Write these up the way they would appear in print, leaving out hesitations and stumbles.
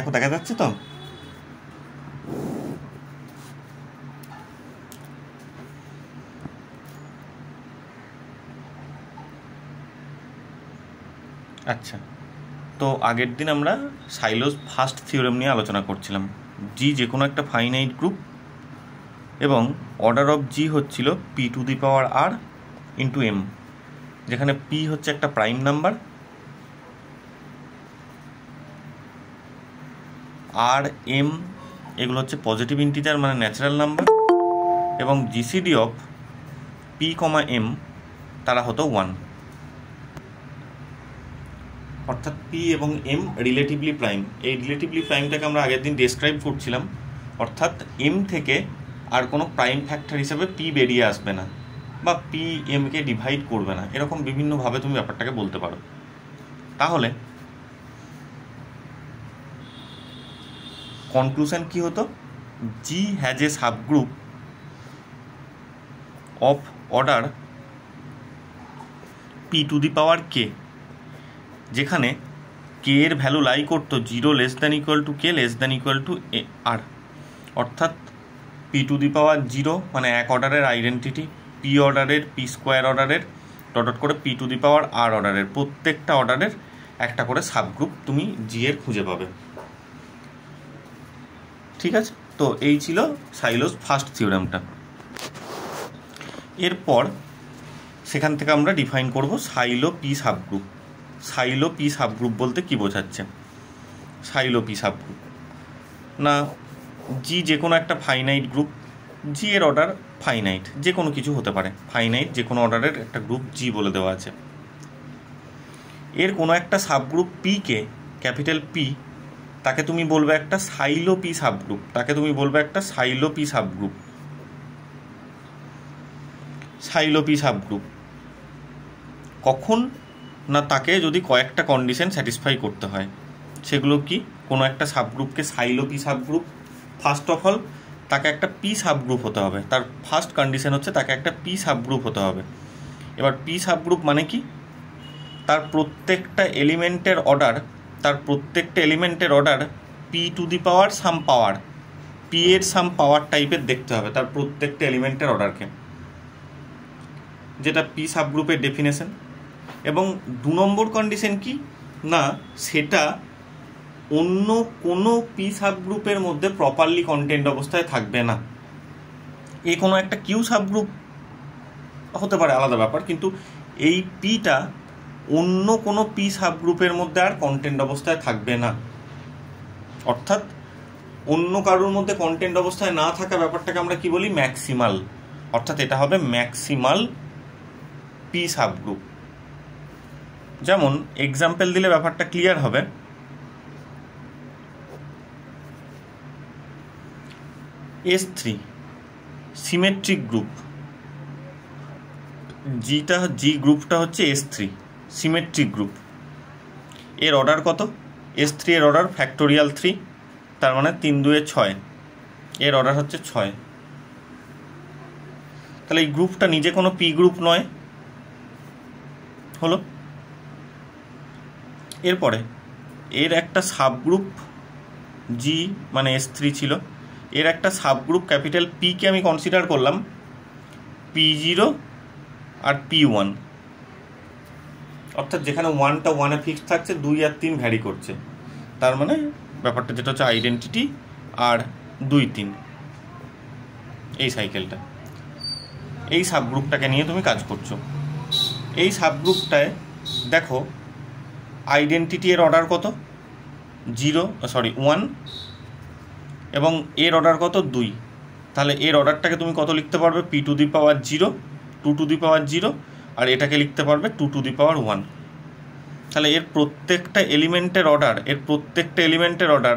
দেখো দেখা যাচ্ছে তো? আচ্ছা, তো আগের দিন আমরা সাইলোজ ফার্স্ট থিওরেম নিয়ে আলোচনা করছিলাম। জি যে কোনো একটা ফাইনাইট গ্রুপ এবং অর্ডার অফ জি হচ্ছিল P to the power R into M, যেখানে পি হচ্ছে একটা প্রাইম নাম্বার, আর এম এগুলো হচ্ছে পজিটিভ ইন্টিজার মানে ন্যাচারাল নাম্বার, এবং GCD of P comma M তারা হতো 1, অর্থাৎ পি এবং এম রিলেটিভলি প্রাইম। এই রিলেটিভলি প্রাইমটাকে আমরা আগের দিন ডেসক্রাইব করছিলাম, অর্থাৎ এম থেকে আর কোনো প্রাইম ফ্যাক্টর হিসেবে পি বেরিয়ে আসবে না বা পি এমকে ডিভাইড করবে না, এরকম বিভিন্নভাবে তুমি ব্যাপারটাকে বলতে পারো। তাহলে কনক্লুশন কি হতো? G has a subgroup of order P to the power k, যেখানে কে এর ভ্যালু লাই করতো 0 less than equal to k less than equal to r, অর্থাৎ পি টু দি পাওয়ার 0 মানে এক অর্ডারের আইডেন্টিটি, পি অর্ডারের, পি স্কোয়ার অর্ডারের, dot করে p to the power r অর্ডারের, প্রত্যেকটা অর্ডারের একটা করে সাবগ্রুপ তুমি জি এর খুঁজে পাবে। ঠিক আছে, তো এই ছিল সাইলোজ ফার্স্ট থিওরেমটা। এরপর সেখান থেকে আমরা ডিফাইন করব silo P subgroup. Silo P subgroup বলতে কি বোঝাচ্ছে? সাইলো পি সাবগ্রুপ না, জি যে কোনো একটা ফাইনাইট গ্রুপ, জি এর অর্ডার ফাইনাইট, যে কোনো কিছু হতে পারে, ফাইনাইট যে কোনো অর্ডারের একটা গ্রুপ জি বলে দেওয়া আছে। এর কোনো একটা সাবগ্রুপ পিকে, ক্যাপিটাল পি, তাকে তুমি বলবে একটা সাইলো পি সাবগ্রুপ, তাকে তুমি বলবে একটা silo P subgroup. Silo P subgroup কখন না, তাকে যদি কয়েকটা কন্ডিশন স্যাটিসফাই করতে হয়। সেগুলো কি? কোনো একটা সাবগ্রুপকে Sylow P subgroup, first of all তাকে একটা পি সাবগ্রুপ হতে হবে, তার ফার্স্ট কন্ডিশন হচ্ছে তাকে একটা পি সাবগ্রুপ হতে হবে। এবার পি সাবগ্রুপ মানে কি? তার প্রত্যেকটা এলিমেন্টের order P to the power some power, P এর সাম পাওয়ার টাইপের দেখতে হবে তার প্রত্যেকটা এলিমেন্টের অর্ডারকে, যেটা পি সাবগ্রুপের ডেফিনেশন। এবং 2 নম্বর কন্ডিশন কি না, সেটা অন্য কোনো পি সাবগ্রুপের মধ্যে প্রপারলি কন্টেন্ট অবস্থায় থাকবে না। এই কোনো একটা কিউ সাবগ্রুপ হতে পারে, আলাদা ব্যাপার, কিন্তু এই পিটা অন্য কোনো পি সাবগ্রুপের মধ্যে আর কন্টেন্ট অবস্থায় থাকবে না। অর্থাৎ অন্য কারোর মধ্যে কন্টেন্ট অবস্থায় না থাকা ব্যাপারটাকে আমরা কি বলি? ম্যাক্সিমাল। অর্থাৎ এটা হবে ম্যাক্সিমাল পি সাবগ্রুপ। যেমন এক্সাম্পল দিলে ব্যাপারটা ক্লিয়ার হবে। S3 সিমেট্রিক গ্রুপ, জি গ্রুপটা হচ্ছে S3 সিমেট্রিক গ্রুপ। এর অর্ডার কত? S3 এর অর্ডার ফ্যাক্টোরিয়াল 3, তার মানে 3 2 6, এর অর্ডার হচ্ছে 6। তাহলে এই গ্রুপটা নিজে কোনো পি গ্রুপ নয়, হলো। এরপরে এর একটা সাবগ্রুপ জি মানে S3 ছিল, এর একটা সাবগ্রুপ ক্যাপিটাল পিকে আমি কনসিডার করলাম P0 আর P1, অর্থাৎ যেখানে 1টা 1-এ ফিক্সড থাকছে, 2 আর 3 ভ্যারি করছে, তার মানে ব্যাপারটা যেটা হচ্ছে আইডেন্টিটি আর 2 3, এই সাইকেলটা, এই সাবগ্রুপটাকে নিয়ে তুমি কাজ করছো। এই সাবগ্রুপটায় দেখো আইডেন্টিটি এর অর্ডার কত? 1, এবং এর অর্ডার কত? 2। তাহলে এর অর্ডারটাকে তুমি কত লিখতে পারবে? P to the power 0, 2 to the power 0, আর এটাকে লিখতে পারবে 2 টু দি পাওয়ার 1। তাহলে এর প্রত্যেকটা এলিমেন্টের অর্ডার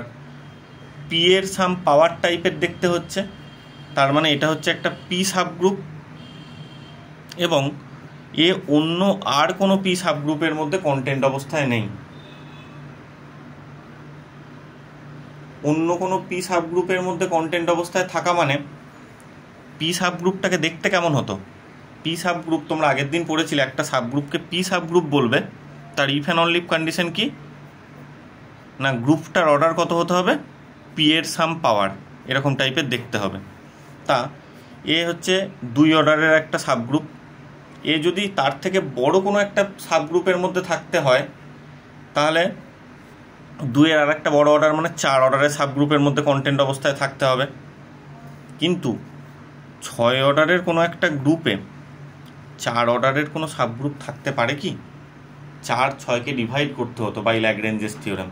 পি এর সাম পাওয়ার টাইপের দেখতে হচ্ছে, তার মানে এটা হচ্ছে একটা পি সাবগ্রুপ, এবং এ অন্য আর কোনো পি সাবগ্রুপের মধ্যে কন্টেন্ট অবস্থায় নেই। অন্য কোনো পি সাবগ্রুপের মধ্যে কন্টেন্ট অবস্থায় থাকা মানে পি সাবগ্রুপটাকে দেখতে কেমন হতো? পি সাবগ্রুপ তোমরা আগের দিন পড়েছিলে, একটা সাবগ্রুপকে পি সাবগ্রুপ বলবে, তার ইফ অ্যান্ড অনলি কন্ডিশন কি? না গ্রুপটার অর্ডার কত হতে হবে, পি এর সাম পাওয়ার, এরকম টাইপের দেখতে হবে। তা এ হচ্ছে 2 অর্ডারের একটা সাবগ্রুপ। এ যদি তার থেকে বড় কোনো একটা সাবগ্রুপের মধ্যে থাকতে হয় তাহলে 2 এর আর একটা বড় অর্ডার মানে 4 অর্ডারের সাবগ্রুপের মধ্যে কন্টেন্ট অবস্থায় থাকতে হবে। কিন্তু 6 অর্ডারের কোনো একটা গ্রুপে 4 অর্ডারের কোনো সাবগ্রুপ থাকতে পারে কি? 4 6কে ডিভাইড করতে হতো বাই ল্যাগ্রেঞ্জেস থিওরেম,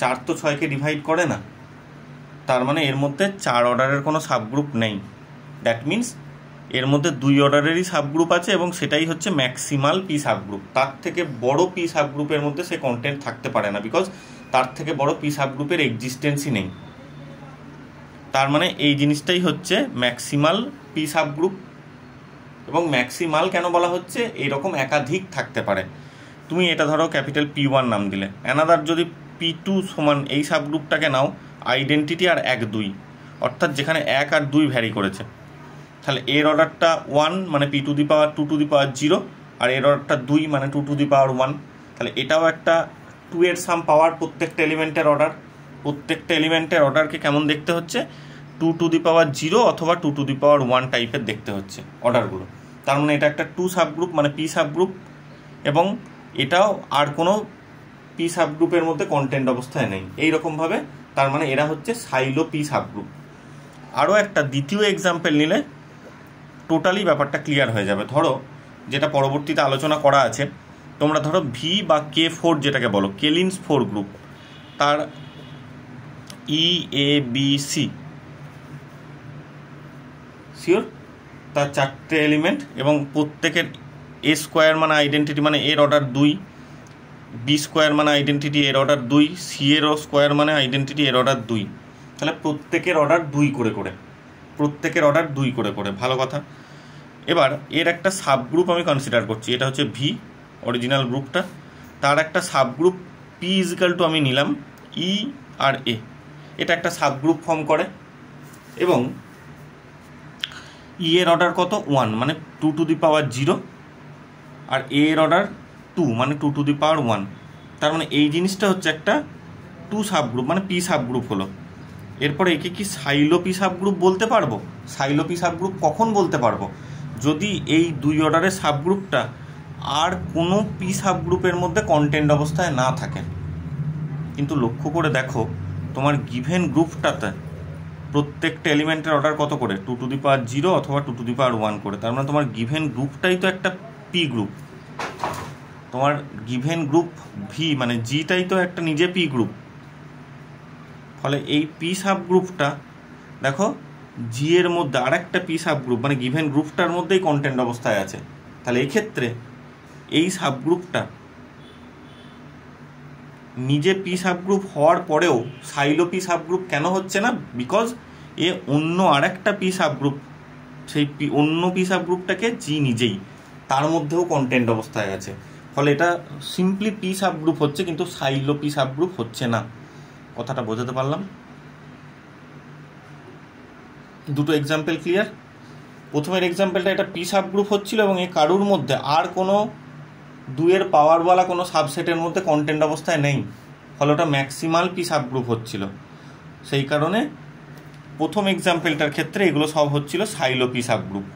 4 তো 6কে ডিভাইড করে না, তার মানে এর মধ্যে 4 অর্ডারের কোনো সাবগ্রুপ নেই। দ্যাট মিনস এর মধ্যে 2 অর্ডারেরই সাবগ্রুপ আছে এবং সেটাই হচ্ছে ম্যাক্সিমাল পি সাবগ্রুপ। তার থেকে বড় পি সাবগ্রুপের মধ্যে সে কন্টেন্ট থাকতে পারে না, বিকজ তার থেকে বড় পি সাবগ্রুপের এক্সিস্টেন্সই নেই। তার মানে এই জিনিসটাই হচ্ছে ম্যাক্সিমাল পি সাবগ্রুপ। এবং ম্যাক্সিমাল কেন বলা হচ্ছে, এইরকম একাধিক থাকতে পারে। তুমি এটা ধরো ক্যাপিটাল P1 নাম দিলে, অ্যানাদার যদি P2 সমান এই সাবগ্রুপটাকে নাও আইডেন্টিটি আর 1 2, অর্থাৎ যেখানে 1 আর 2 ভ্যারি করেছে, তাহলে এর অর্ডারটা 1 মানে P to the power 2 to the power 0, আর এর অর্ডারটা 2 মানে 2 টু দি পাওয়ার 1। তাহলে এটাও একটা 2 এর সাম পাওয়ার প্রত্যেকটা এলিমেন্টের অর্ডার। প্রত্যেকটা এলিমেন্টের অর্ডারকে কেমন দেখতে হচ্ছে, 2 টু দি পাওয়ার 0 অথবা 2 টু দি পাওয়ার 1 টাইপের দেখতে হচ্ছে অর্ডারগুলো। তার মানে এটা একটা 2 সাবগ্রুপ মানে পি সাবগ্রুপ, এবং এটাও আর কোনো পি সাবগ্রুপের মধ্যে কন্টেন্ট অবস্থায় নেই এইরকমভাবে। তার মানে এরা হচ্ছে সাইলো পি সাবগ্রুপ। আরও একটা দ্বিতীয় এক্সাম্পল নিলে টোটালি ব্যাপারটা ক্লিয়ার হয়ে যাবে। ধরো যেটা পরবর্তীতে আলোচনা করা আছে, তোমরা ধরো ভি বা K4 যেটাকে বলো, কেলিন্স 4 গ্রুপ, তার EABC শিওর, তার 4টে এলিমেন্ট এবং প্রত্যেকের A স্কোয়ার মানে আইডেন্টিটি মানে এর অর্ডার 2, B স্কোয়ার মানে আইডেন্টিটি এর অর্ডার 2, C এর স্কোয়ার মানে আইডেন্টিটি এর অর্ডার 2। তাহলে প্রত্যেকের অর্ডার 2 করে করে, প্রত্যেকের অর্ডার 2 করে করে, ভালো কথা। এবার এর একটা সাবগ্রুপ আমি কনসিডার করছি, এটা হচ্ছে ভি অরিজিনাল গ্রুপটা, তার একটা সাবগ্রুপ P ইজিক্যাল টু আমি নিলাম E আর A, এটা একটা সাবগ্রুপ ফর্ম করে। এবং E এর অর্ডার কত, 1 মানে 2 টু দি পাওয়ার 0, আর A এর অর্ডার 2 মানে 2 টু দি পাওয়ার 1। তার মানে এই জিনিসটা হচ্ছে একটা 2 সাবগ্রুপ মানে পি সাবগ্রুপ হলো। এরপরে একে কি সাইলো পি সাবগ্রুপ বলতে পারবো? সাইলো পি সাবগ্রুপ কখন বলতে পারবো, যদি এই 2 অর্ডারের সাবগ্রুপটা আর কোনো পি সাবগ্রুপের মধ্যে কন্টেন্ট অবস্থায় না থাকে। কিন্তু লক্ষ্য করে দেখো তোমার গিভেন গ্রুপটাতে প্রত্যেকটা এলিমেন্টের অর্ডার কত করে, 2 টু দি পাওয়ার 0 অথবা 2 টু দি পাওয়ার 1 করে। তার মানে তোমার গিভেন গ্রুপটাই তো একটা পি গ্রুপ। তোমার গিভেন গ্রুপ ভি মানে জিটাই তো একটা নিজে পি গ্রুপ। ফলে এই পি সাবগ্রুপটা দেখো জি এর মধ্যে আর একটা পি সাবগ্রুপ মানে গিভেন গ্রুপটার মধ্যেই কন্টেন্ট অবস্থায় আছে। তাহলে এই ক্ষেত্রে এই সাবগ্রুপটা নিজে পি সাবগ্রুপ হওয়ার পরেও সাইলো পি সাবগ্রুপ কেন হচ্ছে না, বিকজ এ অন্য আর একটা পি সাবগ্রুপ, সেই অন্য পি সাবগ্রুপটাকে জি নিজেই তার মধ্যেও কন্টেন্ট অবস্থায় আছে। ফলে এটা সিম্পলি পি সাবগ্রুপ হচ্ছে কিন্তু সাইলো পি সাবগ্রুপ হচ্ছে না। কথাটা বোঝাতে পারলাম? দুটো এক্সাম্পল ক্লিয়ার? প্রথমের এক্সাম্পলটা এটা পি সাবগ্রুপ হচ্ছিল এবং এই কারুর মধ্যে আর কোনো 2 এর পাওয়ারওয়ালা কোনো সাবসেটের মধ্যে কন্টেন্ট অবস্থায় নেই, ফলে ওটা ম্যাক্সিমাল পি সাবগ্রুপ হচ্ছিল। সেই কারণে প্রথম এক্সাম্পলটার ক্ষেত্রে এগুলো সব হচ্ছিল সাইলো পি সাবগ্রুপ।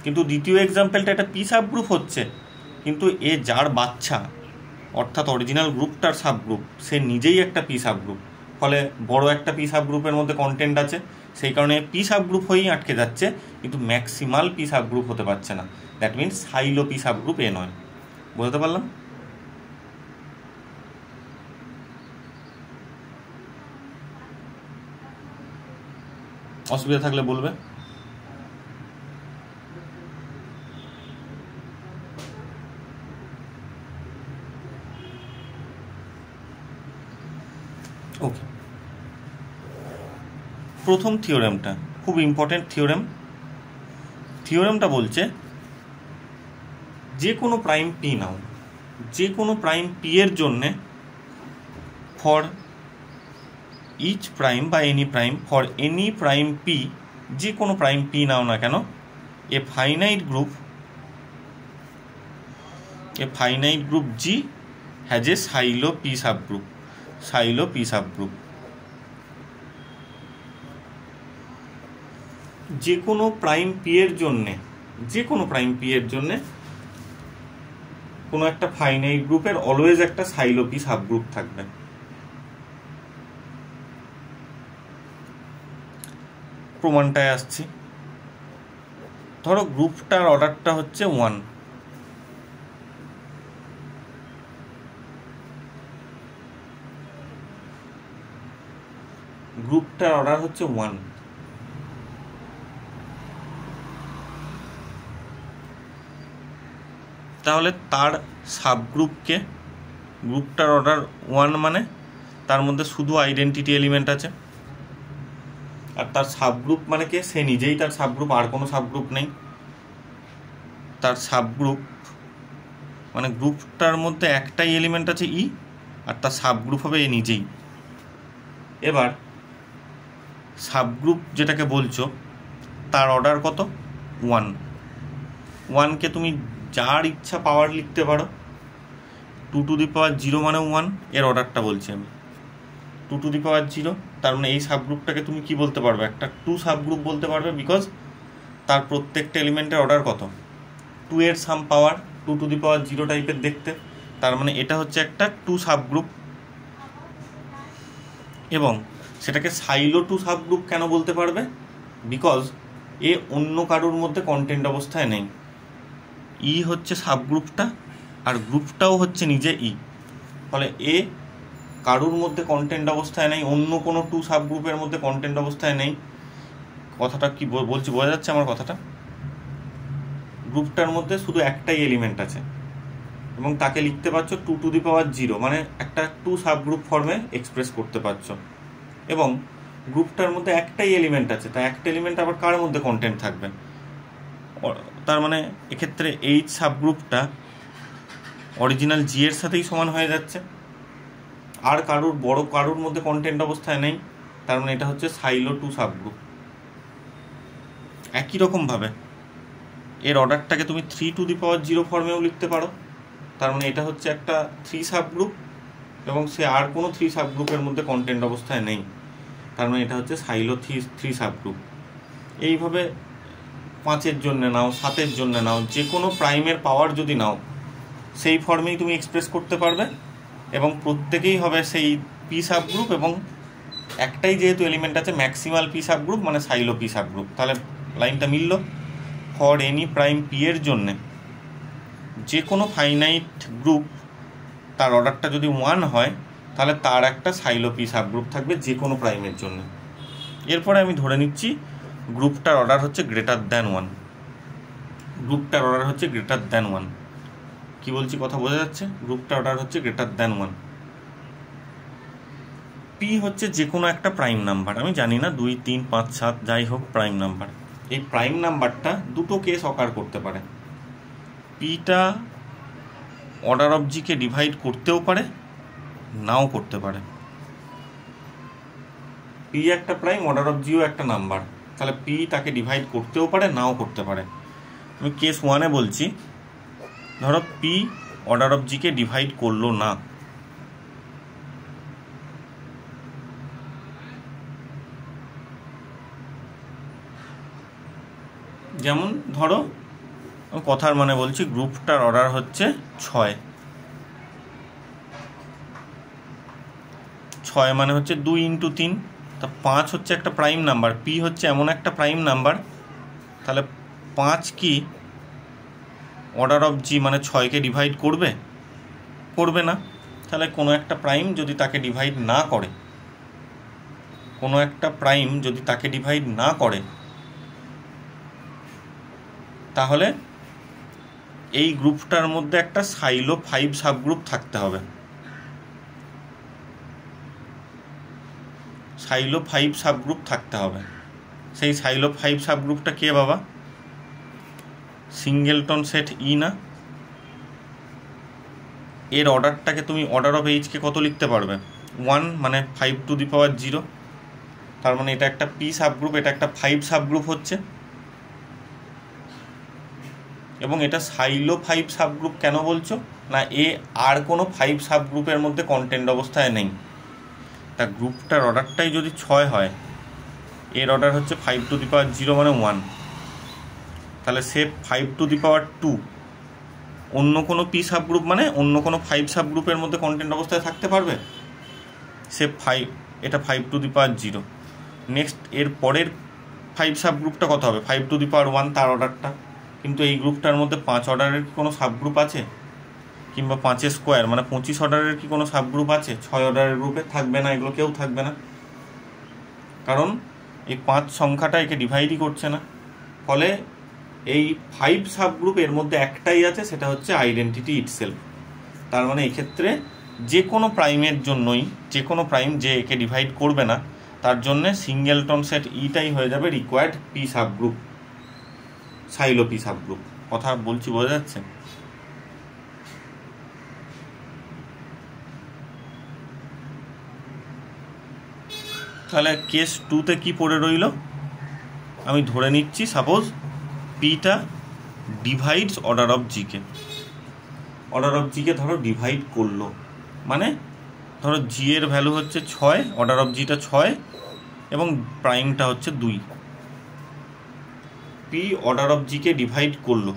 কিন্তু দ্বিতীয় এক্সাম্পলটা এটা পি সাবগ্রুপ হচ্ছে কিন্তু এ যার বাচ্চা অর্থাৎ অরিজিনাল গ্রুপটার সাবগ্রুপ সে নিজেই একটা পি সাবগ্রুপ, ফলে বড় একটা পি সাবগ্রুপের মধ্যে কন্টেন্ট আছে, সেই কারণে পি সাবগ্রুপ হয়েই আটকে যাচ্ছে কিন্তু ম্যাক্সিমাল পি সাবগ্রুপ হতে পারছে না। That means Sylow P subgroup এ নয়। বুঝতে পারলাম? অসুবিধা থাকলে বলবে। ওকে, প্রথম থিওরেমটা খুব ইম্পর্টেন্ট থিওরেমটা বলছে যে কোনো প্রাইম পি নাও, যে কোনো প্রাইম পি এর জন্যে ফর ইচ প্রাইম বা any prime, for any prime P, যে কোনো প্রাইম পি নাও না কেন, এ finite group G has A silo P subgroup. Silo P subgroup. যে কোনো প্রাইম পি এর জন্যে কোনো একটা ফাইনাইট গ্রুপের অলওয়েজ একটা সাইলো পি সাবগ্রুপ থাকবে। প্রমাণটায় আসছি। ধরো গ্রুপটার অর্ডারটা হচ্ছে 1, গ্রুপটার অর্ডার হচ্ছে 1, তাহলে তার সাবগ্রুপকে, গ্রুপটার অর্ডার 1 মানে তার মধ্যে শুধু আইডেন্টিটি এলিমেন্ট আছে, আর তার সাবগ্রুপ মানে কে, সে নিজেই তার সাবগ্রুপ, আর কোনো সাবগ্রুপ নেই। তার সাবগ্রুপ মানে গ্রুপটার মধ্যে একটাই এলিমেন্ট আছে ই, আর তার সাবগ্রুপ হবে এ নিজেই। এবার সাবগ্রুপ যেটাকে বলছো তার অর্ডার কত, 1। 1কে তুমি যার ইচ্ছা পাওয়ার লিখতে পারো, 2 টু দি পাওয়ার 0 মানে 1, এর অর্ডারটা বলছি আমি, 2 টু দি পাওয়ার 0। তার মানে এই সাবগ্রুপটাকে তুমি কি বলতে পারবে, একটা 2 সাবগ্রুপ বলতে পারবে, বিকজ তার প্রত্যেকটা এলিমেন্টের অর্ডার কত, 2 এর সাম পাওয়ার 2 টু দি পাওয়ার 0 টাইপের দেখতে। তার মানে এটা হচ্ছে একটা 2 সাবগ্রুপ। এবং সেটাকে সাইলো 2 সাবগ্রুপ কেন বলতে পারবে, বিকজ এ অন্য কারোর মধ্যে কন্টেন্ট অবস্থায় নেই। ই হচ্ছে সাবগ্রুপটা, আর গ্রুপটাও হচ্ছে নিজে ই, ফলে এ কারোর মধ্যে কন্টেন্ট অবস্থায় নেই, অন্য কোনো 2 সাবগ্রুপের মধ্যে কন্টেন্ট অবস্থায় নেই। কথাটা কি বলছি, বোঝা যাচ্ছে আমার কথাটা? গ্রুপটার মধ্যে শুধু একটাই এলিমেন্ট আছে এবং তাকে লিখতে পারছো 2 টু দি পাওয়ার 0, মানে একটা 2 সাবগ্রুপ ফর্মে এক্সপ্রেস করতে পারছো। এবং গ্রুপটার মধ্যে একটাই এলিমেন্ট আছে, তা একটা এলিমেন্ট আবার কার মধ্যে কন্টেন্ট থাকবে, তার মানে এক্ষেত্রে এইচ সাবগ্রুপটা অরিজিনাল জি এর সাথেই সমান হয়ে যাচ্ছে, আর কারোর মধ্যে কন্টেন্ট অবস্থায় নেই। তার মানে এটা হচ্ছে সাইলো 2 সাবগ্রুপ। একই রকমভাবে এর অর্ডারটাকে তুমি 3 টু দি পাওয়ার 0 ফর্মেও লিখতে পারো। তার মানে এটা হচ্ছে একটা 3 সাবগ্রুপ এবং সে আর কোনো 3 সাবগ্রুপের মধ্যে কন্টেন্ট অবস্থায় নেই। তার মানে এটা হচ্ছে সাইলো 3 সাবগ্রুপ। এইভাবে 5-এর জন্য নাও, 7-এর জন্য নাও, যে কোনো প্রাইমের পাওয়ার যদি নাও সেই ফর্মেই তুমি এক্সপ্রেস করতে পারবে এবং প্রত্যেকেই হবে সেই পি সাবগ্রুপ, এবং একটাই যেহেতু এলিমেন্ট আছে ম্যাক্সিমাল পি সাবগ্রুপ মানে সাইলো পি সাবগ্রুপ। তাহলে লাইনটা মিলল। ফর এনি প্রাইম পি এর জন্যে যে কোনো ফাইনাইট গ্রুপ তার অর্ডারটা যদি 1 হয় তাহলে তার একটা সাইলো পি সাবগ্রুপ থাকবে যে কোনো প্রাইমের জন্য। এরপরে আমি ধরে নিচ্ছি গ্রুপটার অর্ডার হচ্ছে গ্রেটার দ্যান 1, গ্রুপটার অর্ডার হচ্ছে গ্রেটার দ্যান 1। কি বলছি কথা বোঝা যাচ্ছে? গ্রুপটার অর্ডার হচ্ছে গ্রেটার দ্যান 1। পি হচ্ছে যে কোনো একটা প্রাইম নাম্বার, আমি জানি না 2, 3, 5, 7 যাই হোক প্রাইম নাম্বার। এই প্রাইম নাম্বারটা দুটো কেস অকার করতে পারে। পিটা অর্ডার অফ জিকে ডিভাইড করতেও পারে, নাও করতে পারে। পি একটা প্রাইম, অর্ডার অফ জিও একটা নাম্বার, তাহলে পি তাকে ডিভাইড করতেও পারে, নাও করতে পারে। আমি কেস 1-এ বলছি, ধরো P order of GK divide করলো না, যেমন ধরো কথার মানে বলছি, গ্রুপটার অর্ডার হচ্ছে 6, 6 মানে হচ্ছে 2 ইন্টু 3, তা 5 হচ্ছে একটা প্রাইম নাম্বার। পি হচ্ছে এমন একটা প্রাইম নাম্বার, তাহলে 5 কি অর্ডার অফ জি মানে 6কে ডিভাইড করবে? করবে না। তাহলে কোনো একটা প্রাইম যদি তাকে ডিভাইড না করে, তাহলে এই গ্রুপটার মধ্যে একটা সাইলো 5 সাবগ্রুপ থাকতে হবে। সাইলো 5 সাবগ্রুপ থাকতে হবে। সেই সাইলো 5 সাবগ্রুপটা কে বাবা? সিঙ্গেলটন সেট ই না? এর অর্ডারটাকে তুমি অর্ডার অফ এইচকে কত লিখতে পারবে? 1 মানে 5 টু দি পাওয়ার 0। তার মানে এটা একটা পি সাবগ্রুপ, এটা একটা 5 সাবগ্রুপ হচ্ছে, এবং এটা সাইলো 5 সাবগ্রুপ কেন বলছো না? এ আর কোনো 5 সাবগ্রুপের মধ্যে কন্টেন্ট অবস্থায় নেই, তা গ্রুপটার অর্ডারটাই যদি 6 হয়, এর অর্ডার হচ্ছে 5 টু দি পাওয়ার 0 মানে 1, তাহলে সে 5 টু দি পাওয়ার 2 অন্য কোনো পি সাব গ্রুপ মানে অন্য কোনো 5 সাব গ্রুপের মধ্যে কন্টেন্ট অবস্থায় থাকতে পারবে? সে 5, এটা 5 টু দি পাওয়ার 0। নেক্সট এর পরের 5 সাব গ্রুপটা কত হবে? 5 টু দি পাওয়ার 1 তার অর্ডারটা। কিন্তু এই গ্রুপটার মধ্যে 5 অর্ডারের কি কোনো সাব গ্রুপ আছে? কিংবা 5 স্কোয়ার মানে 25 অর্ডারের কি কোনো সাব গ্রুপ আছে? 6 অর্ডারের গ্রুপে থাকবে না, এগুলো কেউ থাকবে না, কারণ এই 5 সংখ্যাটা একে ডিভাইডই করছে না। ফলে এই 5 সাব গ্রুপ এর মধ্যে একটাই আছে, সেটা হচ্ছে আইডেন্টিটি ইটসেলফ। তার মানে এক্ষেত্রে যে কোনো প্রাইমের জন্যই, যে কোনো প্রাইম যে একে ডিভাইড করবে না, তার জন্যে সিঙ্গেলটন সেট ইটাই হয়ে যাবে required P sub group, silo P sub group. কথা বলছি বোঝা যাচ্ছে? তাহলে কেস 2তে কি পড়ে রইল? আমি ধরে নিচ্ছি সাপোজ পিটা divides order of GK, order of GK ধরো ডিভাইড করলো, মানে ধরো জি এর ভ্যালু হচ্ছে 6, অর্ডার অফ জিটা 6 এবং প্রাইমটা হচ্ছে 2। P order of GK divide করলো,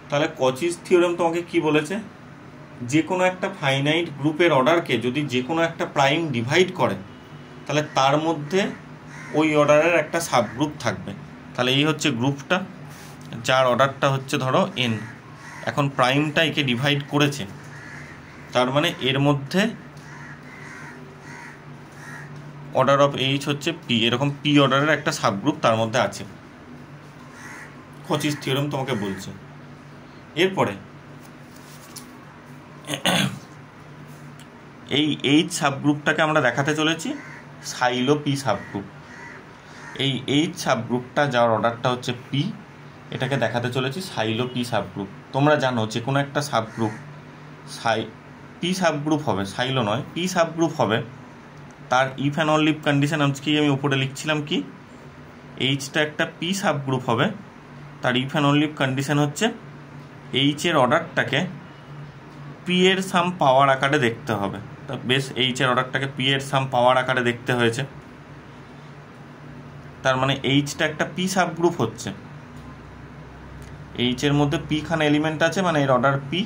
তাহলে কচিস থিওরেম তোমাকে কি বলেছে? যে কোনো একটা ফাইনাইট গ্রুপের অর্ডারকে যদি যে কোনো একটা প্রাইম ডিভাইড করে, তাহলে তার মধ্যে ওই অর্ডারের একটা সাবগ্রুপ থাকবে। তাহলে এই হচ্ছে গ্রুপটা, যার অর্ডারটা হচ্ছে ধরো এন, এখন প্রাইমটা একে ডিভাইড করেছে, তার মানে এর মধ্যে অর্ডার অফ এইচ হচ্ছে পি, এরকম পি অর্ডারের একটা সাবগ্রুপ তার মধ্যে আছে, কচিস থিওরেম তোমাকে বলছে। এরপরে এই এইচ সাবগ্রুপটাকে আমরা দেখাতে চলেছি সাইলো পি সাবগ্রুপ। এই এইচ সাবগ্রুপটা যার অর্ডারটা হচ্ছে পি, এটাকে দেখাতে চলেছি সাইলো পি সাবগ্রুপ। তোমরা জানো যে কোনো একটা সাবগ্রুপ পি সাবগ্রুপ হবে, সাইলো নয়, পি সাবগ্রুপ হবে, তার ইফ অ্যান্ড অনলি কন্ডিশন আজকে আমি উপরে লিখছিলাম কি, এইচটা একটা পি সাবগ্রুপ হবে, তার ইফ অ্যান্ড অনলি কন্ডিশন হচ্ছে এইচের অর্ডারটাকে পি এর সাম পাওয়ার আকারে দেখতে হবে। তা বেশ, এইচের অর্ডারটাকে পি এর সাম পাওয়ার আকারে দেখতে হয়েছে, তার মানে এইচটা একটা পি সাবগ্রুপ হচ্ছে, এইচের মধ্যে পি খান এলিমেন্ট আছে, মানে এর order p,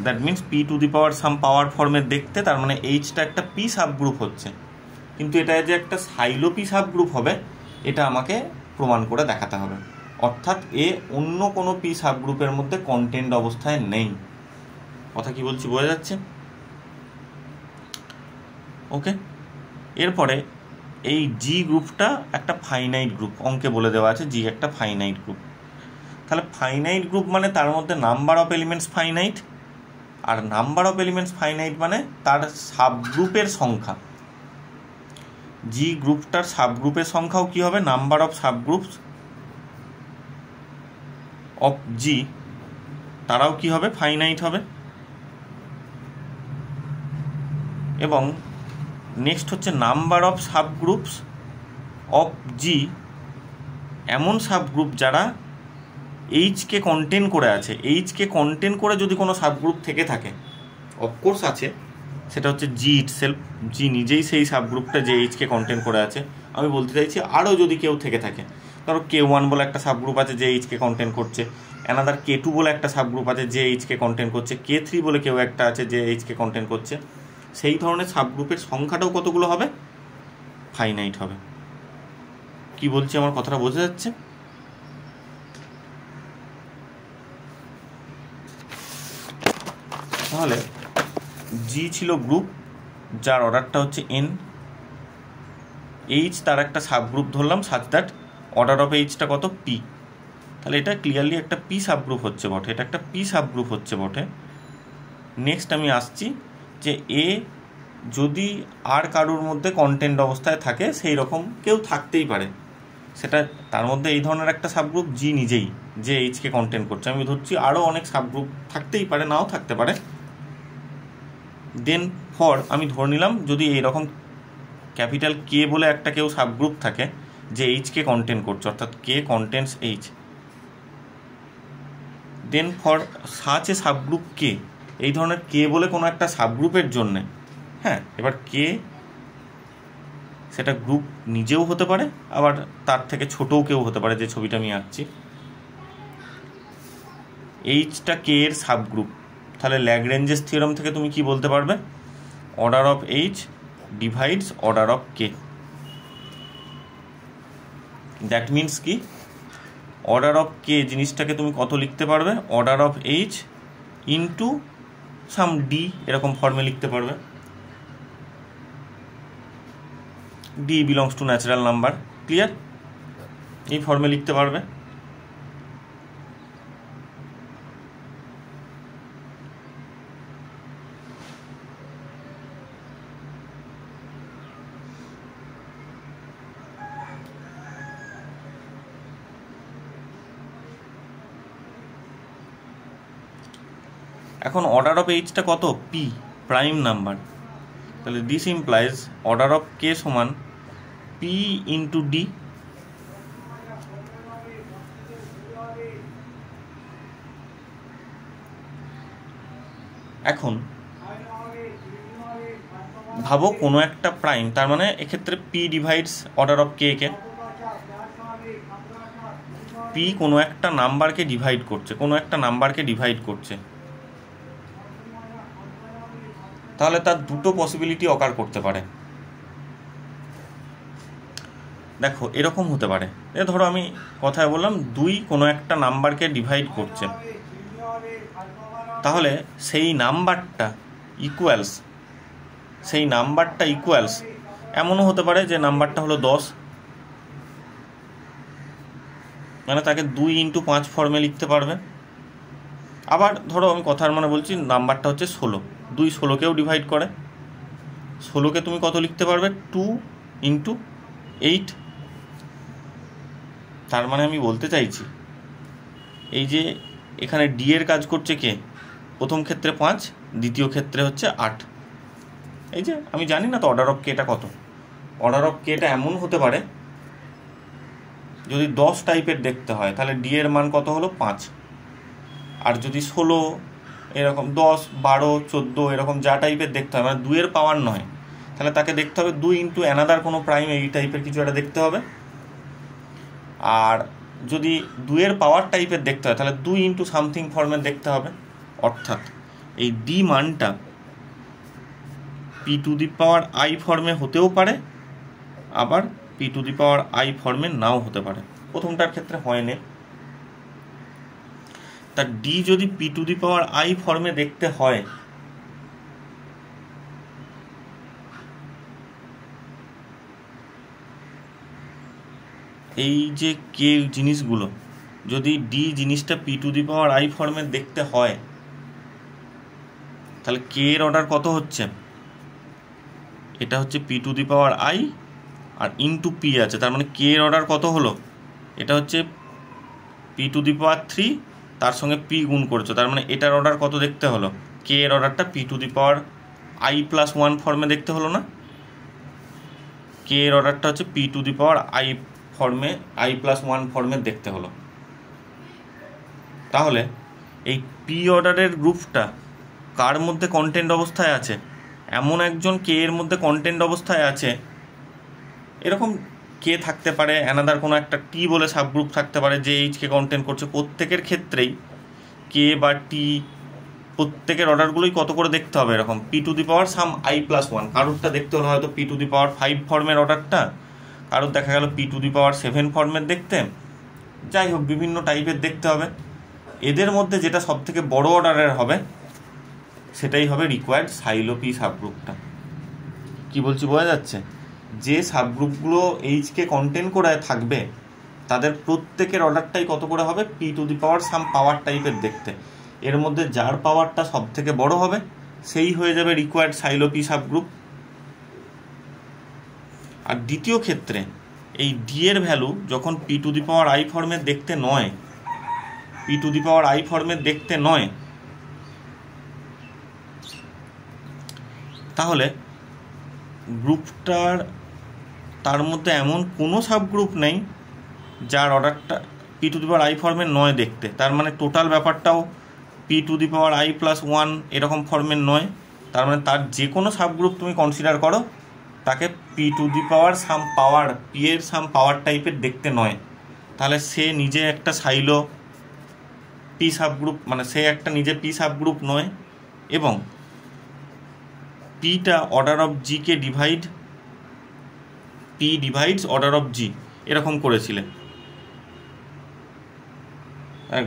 that means p to the power some power ফর্মে দেখতে, তার মানে এইচটা একটা পি সাবগ্রুপ হচ্ছে। কিন্তু এটা যে একটা সাইলো পি সাবগ্রুপ হবে, এটা আমাকে প্রমাণ করে দেখাতে হবে, অর্থাৎ এ অন্য কোনো পি সাবগ্রুপের মধ্যে কন্টেন্ট অবস্থায় নেই। কথা কি বলছি বোঝা যাচ্ছে? ওকে, এরপরে এই জি গ্রুপটা একটা ফাইনাইট গ্রুপ, অঙ্কে বলে দেওয়া আছে জি একটা ফাইনাইট গ্রুপ। তাহলে ফাইনাইট গ্রুপ মানে তার মধ্যে নাম্বার অফ এলিমেন্টস ফাইনাইট, আর নাম্বার অফ এলিমেন্টস ফাইনাইট মানে তার সাবগ্রুপের সংখ্যা। জি গ্রুপটার সাবগ্রুপের সংখ্যাও কি হবে? নাম্বার অফ সাবগ্রুপস অফ জি, তারাও কি হবে? ফাইনাইট হবে। এবং নেক্সট হচ্ছে নাম্বার অফ সাবগ্রুপস অফ জি, এমন সাবগ্রুপ যারা এইচকে কন্টেন করে আছে, এইচকে কন্টেন করে যদি কোনো সাবগ্রুপ থেকে থাকে, অফকোর্স আছে, সেটা হচ্ছে জি ইটসেলফ, জি নিজেই সেই সাবগ্রুপটা যে এইচকে কন্টেন করে আছে। আমি বলতে চাইছি আরও যদি কেউ থেকে থাকে, ধরো K1 বলে একটা সাবগ্রুপ আছে যে এইচকে কন্টেন করছে, অ্যানাদার K2 বলে একটা সাবগ্রুপ আছে যে এইচকে কন্টেন করছে, K3 বলে কেউ একটা আছে যে এইচকে কন্টেন করছে, সেই ধরনের সাবগ্রুপের সংখ্যাটাও কতগুলো হবে? ফাইনাইট হবে। কি বলছি আমার কথাটা বোঝা যাচ্ছে? তাহলে জি ছিল গ্রুপ যার অর্ডারটা হচ্ছে এন, এইচ তার একটা সাবগ্রুপ ধরলাম সাচ দ্যাট অর্ডার অফ এইচটা কত? পি। তাহলে এটা ক্লিয়ারলি একটা পি সাবগ্রুপ হচ্ছে বটে, এটা একটা পি সাবগ্রুপ হচ্ছে বটে। নেক্সট আমি আসছি যে এ যদি আর কারোর মধ্যে কন্টেন্ট অবস্থায় থাকে, সেই রকম কেউ থাকতেই পারে, সেটা তার মধ্যে এই ধরনের একটা সাবগ্রুপ জি নিজেই যে এইচকে কন্টেন্ট করছে, আমি ধরছি আরও অনেক সাবগ্রুপ থাকতেই পারে, নাও থাকতে পারে। দেন ফর আমি ধরে নিলাম যদি এইরকম ক্যাপিটাল কে বলে একটা কেউ সাবগ্রুপ থাকে যে এইচকে কন্টেন্ট করছে, অর্থাৎ K contains H, then for such a subgroup K, এই ধরনের কে বলে কোনো একটা সাবগ্রুপের জন্যে, হ্যাঁ, এবার কে সেটা গ্রুপ নিজেও হতে পারে, আবার তার থেকে ছোটও কেউ হতে পারে, যে ছবিটা আমি আঁকছি। এইচটা কে এর সাবগ্রুপ, তাহলে ল্যাগ্রেঞ্জেস থিওরাম থেকে তুমি কি বলতে পারবে? Order of H divides order of K. That means কি, অর্ডার অফ কে জিনিসটাকে তুমি কত লিখতে পারবে? Order of H into some D, এরকম ফর্মে লিখতে পারবে। D belongs to natural number, clear? এই ফর্মে লিখতে পারবে। এখন অর্ডার অফ এইচটা কত? P, prime number. তাহলে দিস ইমপ্লাইজ অর্ডার অফ কে সমান পি ইন্টু ডি। এখন ভাবো কোনো একটা প্রাইম, তার মানে এক্ষেত্রে P divides order of K K. P কোনো একটা নাম্বারকে ডিভাইড করছে, কোনো একটা নাম্বারকে ডিভাইড করছে, তাহলে তার দুটো পসিবিলিটি অকার করতে পারে। দেখো এরকম হতে পারে, ধরো আমি কথায় বললাম 2 কোনো একটা নাম্বারকে ডিভাইড করছে, তাহলে সেই নাম্বারটা ইকুয়ালস এমনও হতে পারে যে নাম্বারটা হলো 10, মানে তাকে 2 ইন্টু 5 ফর্মে লিখতে পারবে। আবার ধরো আমি কথার মানে বলছি নাম্বারটা হচ্ছে 16, 2 16কেও ডিভাইড করে, 16কে তুমি কত লিখতে পারবে? 2 ইন্টু 8। তার মানে আমি বলতে চাইছি এই যে এখানে ডি এর কাজ করছে কে? প্রথম ক্ষেত্রে 5, দ্বিতীয় ক্ষেত্রে হচ্ছে 8। এই যে আমি জানি না তো অর্ডার অফ কেটা কত। অর্ডার অফ কেটা এমন হতে পারে, যদি 10 টাইপের দেখতে হয় তাহলে ডি এর মান কত হলো? 5। আর যদি 16 এরকম 10, 12, 14 এরকম যা টাইপের দেখতে হয়, মানে 2 এর পাওয়ার নয়, তাহলে তাকে দেখতে হবে 2 ইন্টু অ্যানাদার কোনো প্রাইম, এই টাইপের কিছু একটা দেখতে হবে। আর যদি 2 এর পাওয়ার টাইপের দেখতে হয় তাহলে 2 ইন্টু সামথিং ফর্মে দেখতে হবে। অর্থাৎ এই ডি মানটা P to the power I ফর্মে হতেও পারে, আবার P to the power I ফর্মে নাও হতে পারে। প্রথমটার ক্ষেত্রে হয় না। তা ডি যদি P to the power I ফর্মে দেখতে হয়, এই যে কে জিনিসগুলো, যদি ডি জিনিসটা P to the power I ফর্মে দেখতে হয়, তাহলে কে এর অর্ডার কত হচ্ছে? এটা হচ্ছে P to the power I R into P আছে, তার মানে কে এর অর্ডার কত হলো? এটা হচ্ছে পি টু দি পাওয়ার 3, তার সঙ্গে পি গুণ করেছো, তার মানে এটার অর্ডার কত দেখতে হলো? কে এর অর্ডারটা P to the power I plus 1 ফর্মে দেখতে হলো না? কে এর অর্ডারটা হচ্ছে P to the power I ফর্মে, আই প্লাস 1 ফর্মে দেখতে হলো। তাহলে এই পি অর্ডারের গ্রুপটা কার মধ্যে কন্টেন্ট অবস্থায় আছে? এমন একজন কে এর মধ্যে কন্টেন্ট অবস্থায় আছে, এরকম কে থাকতে পারে, অ্যানাদার কোনো একটা টি বলে সাবগ্রুপ থাকতে পারে যে এইচকে কন্টেন্ট করছে। প্রত্যেকের ক্ষেত্রেই কে বা টি প্রত্যেকের অর্ডারগুলোই কত করে দেখতে হবে? এরকম P to the power some I plus 1। কারোরটা দেখতে হলো হয়তো পি টু দি পাওয়ার 5 ফর্মের অর্ডারটা, কারোর দেখা গেল পি টু দি পাওয়ার 7 ফর্মের দেখতে, যাই হোক বিভিন্ন টাইপের দেখতে হবে। এদের মধ্যে যেটা সব থেকে বড় অর্ডারের হবে সেটাই হবে রিকোয়ার্ড সাইলোপি সাবগ্রুপটা। কি বলছি বোঝা যাচ্ছে? যে সাবগ্রুপগুলো এইচকে কন্টেন্ট করে থাকবে তাদের প্রত্যেকের অর্ডারটাই কত করে হবে? P to the power some পাওয়ার টাইপের দেখতে। এর মধ্যে যার পাওয়ারটা সব থেকে বড় হবে সেই হয়ে যাবে রিকোয়ার্ড সাইলোপি সাবগ্রুপ। আর দ্বিতীয় ক্ষেত্রে এই ডি এর ভ্যালু যখন P to the power I ফর্মের দেখতে নয়, P to the power I ফর্মের দেখতে নয়, তাহলে গ্রুপটার তার মধ্যে এমন কোনো সাবগ্রুপ নেই যার অর্ডারটা P to the power I ফর্মের নয় দেখতে। তার মানে টোটাল ব্যাপারটাও p⁻i+1 এরকম ফর্মের নয়, তার মানে তার যে কোনো সাবগ্রুপ তুমি কনসিডার করো তাকে p⁻সাম পাওয়ার p এর সাম পাওয়ার টাইপের দেখতে নয়, তাহলে সে নিজে একটা সাইলো পি সাবগ্রুপ, মানে সে একটা নিজে পি সাবগ্রুপ নয়, এবং পিটা অর্ডার অফ জিকে p divides order of G এরকম করেছিলে,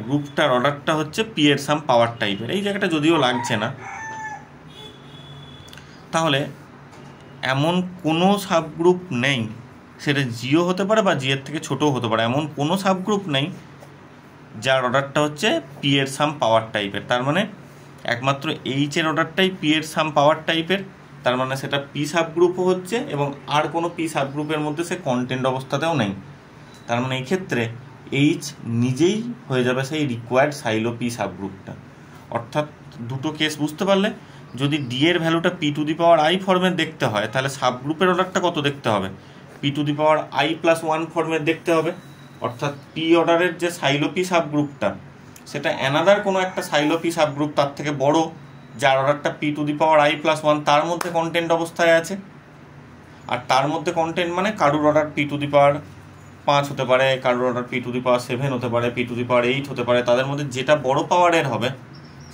গ্রুপটার অর্ডারটা হচ্ছে পি এর সাম পাওয়ার টাইপের। এই জায়গাটা যদিও লাগছে না, তাহলে এমন কোনো সাবগ্রুপ নেই, সেটা জিও হতে পারে বা জি এর থেকে ছোটও হতে পারে, এমন কোনো সাবগ্রুপ নেই যার অর্ডারটা হচ্ছে পি এর সাম পাওয়ার টাইপের। তার মানে একমাত্র এইচ এর অর্ডারটাই পি এর সাম পাওয়ার টাইপের, তার মানে সেটা পি সাবগ্রুপও হচ্ছে এবং আর কোনো পি সাবগ্রুপের মধ্যে সে কন্টেন্ট অবস্থাতেও নেই। তার মানে এই ক্ষেত্রে এইচ নিজেই হয়ে যাবে সেই রিকোয়ার্ড সাইলো পি সাবগ্রুপটা। অর্থাৎ দুটো কেস বুঝতে পারলে, যদি ডি এর ভ্যালুটা p⁻i ফর্মের দেখতে হয় তাহলে সাবগ্রুপের অর্ডারটা কত দেখতে হবে, p⁻i+1 ফর্মের দেখতে হবে। অর্থাৎ পি অর্ডারের যে সাইলো পি সাবগ্রুপটা সেটা অ্যানাদার কোনো একটা সাইলো পি সাবগ্রুপ তার থেকে বড়, যার অর্ডারটা p⁻i+1 তার মধ্যে কন্টেন্ট অবস্থায় আছে। আর তার মধ্যে কন্টেন্ট মানে কারুর অর্ডার p⁵ হতে পারে, কারুর অর্ডার p�7 হতে পারে, p�8 হতে পারে, তাদের মধ্যে যেটা বড় পাওয়ারের হবে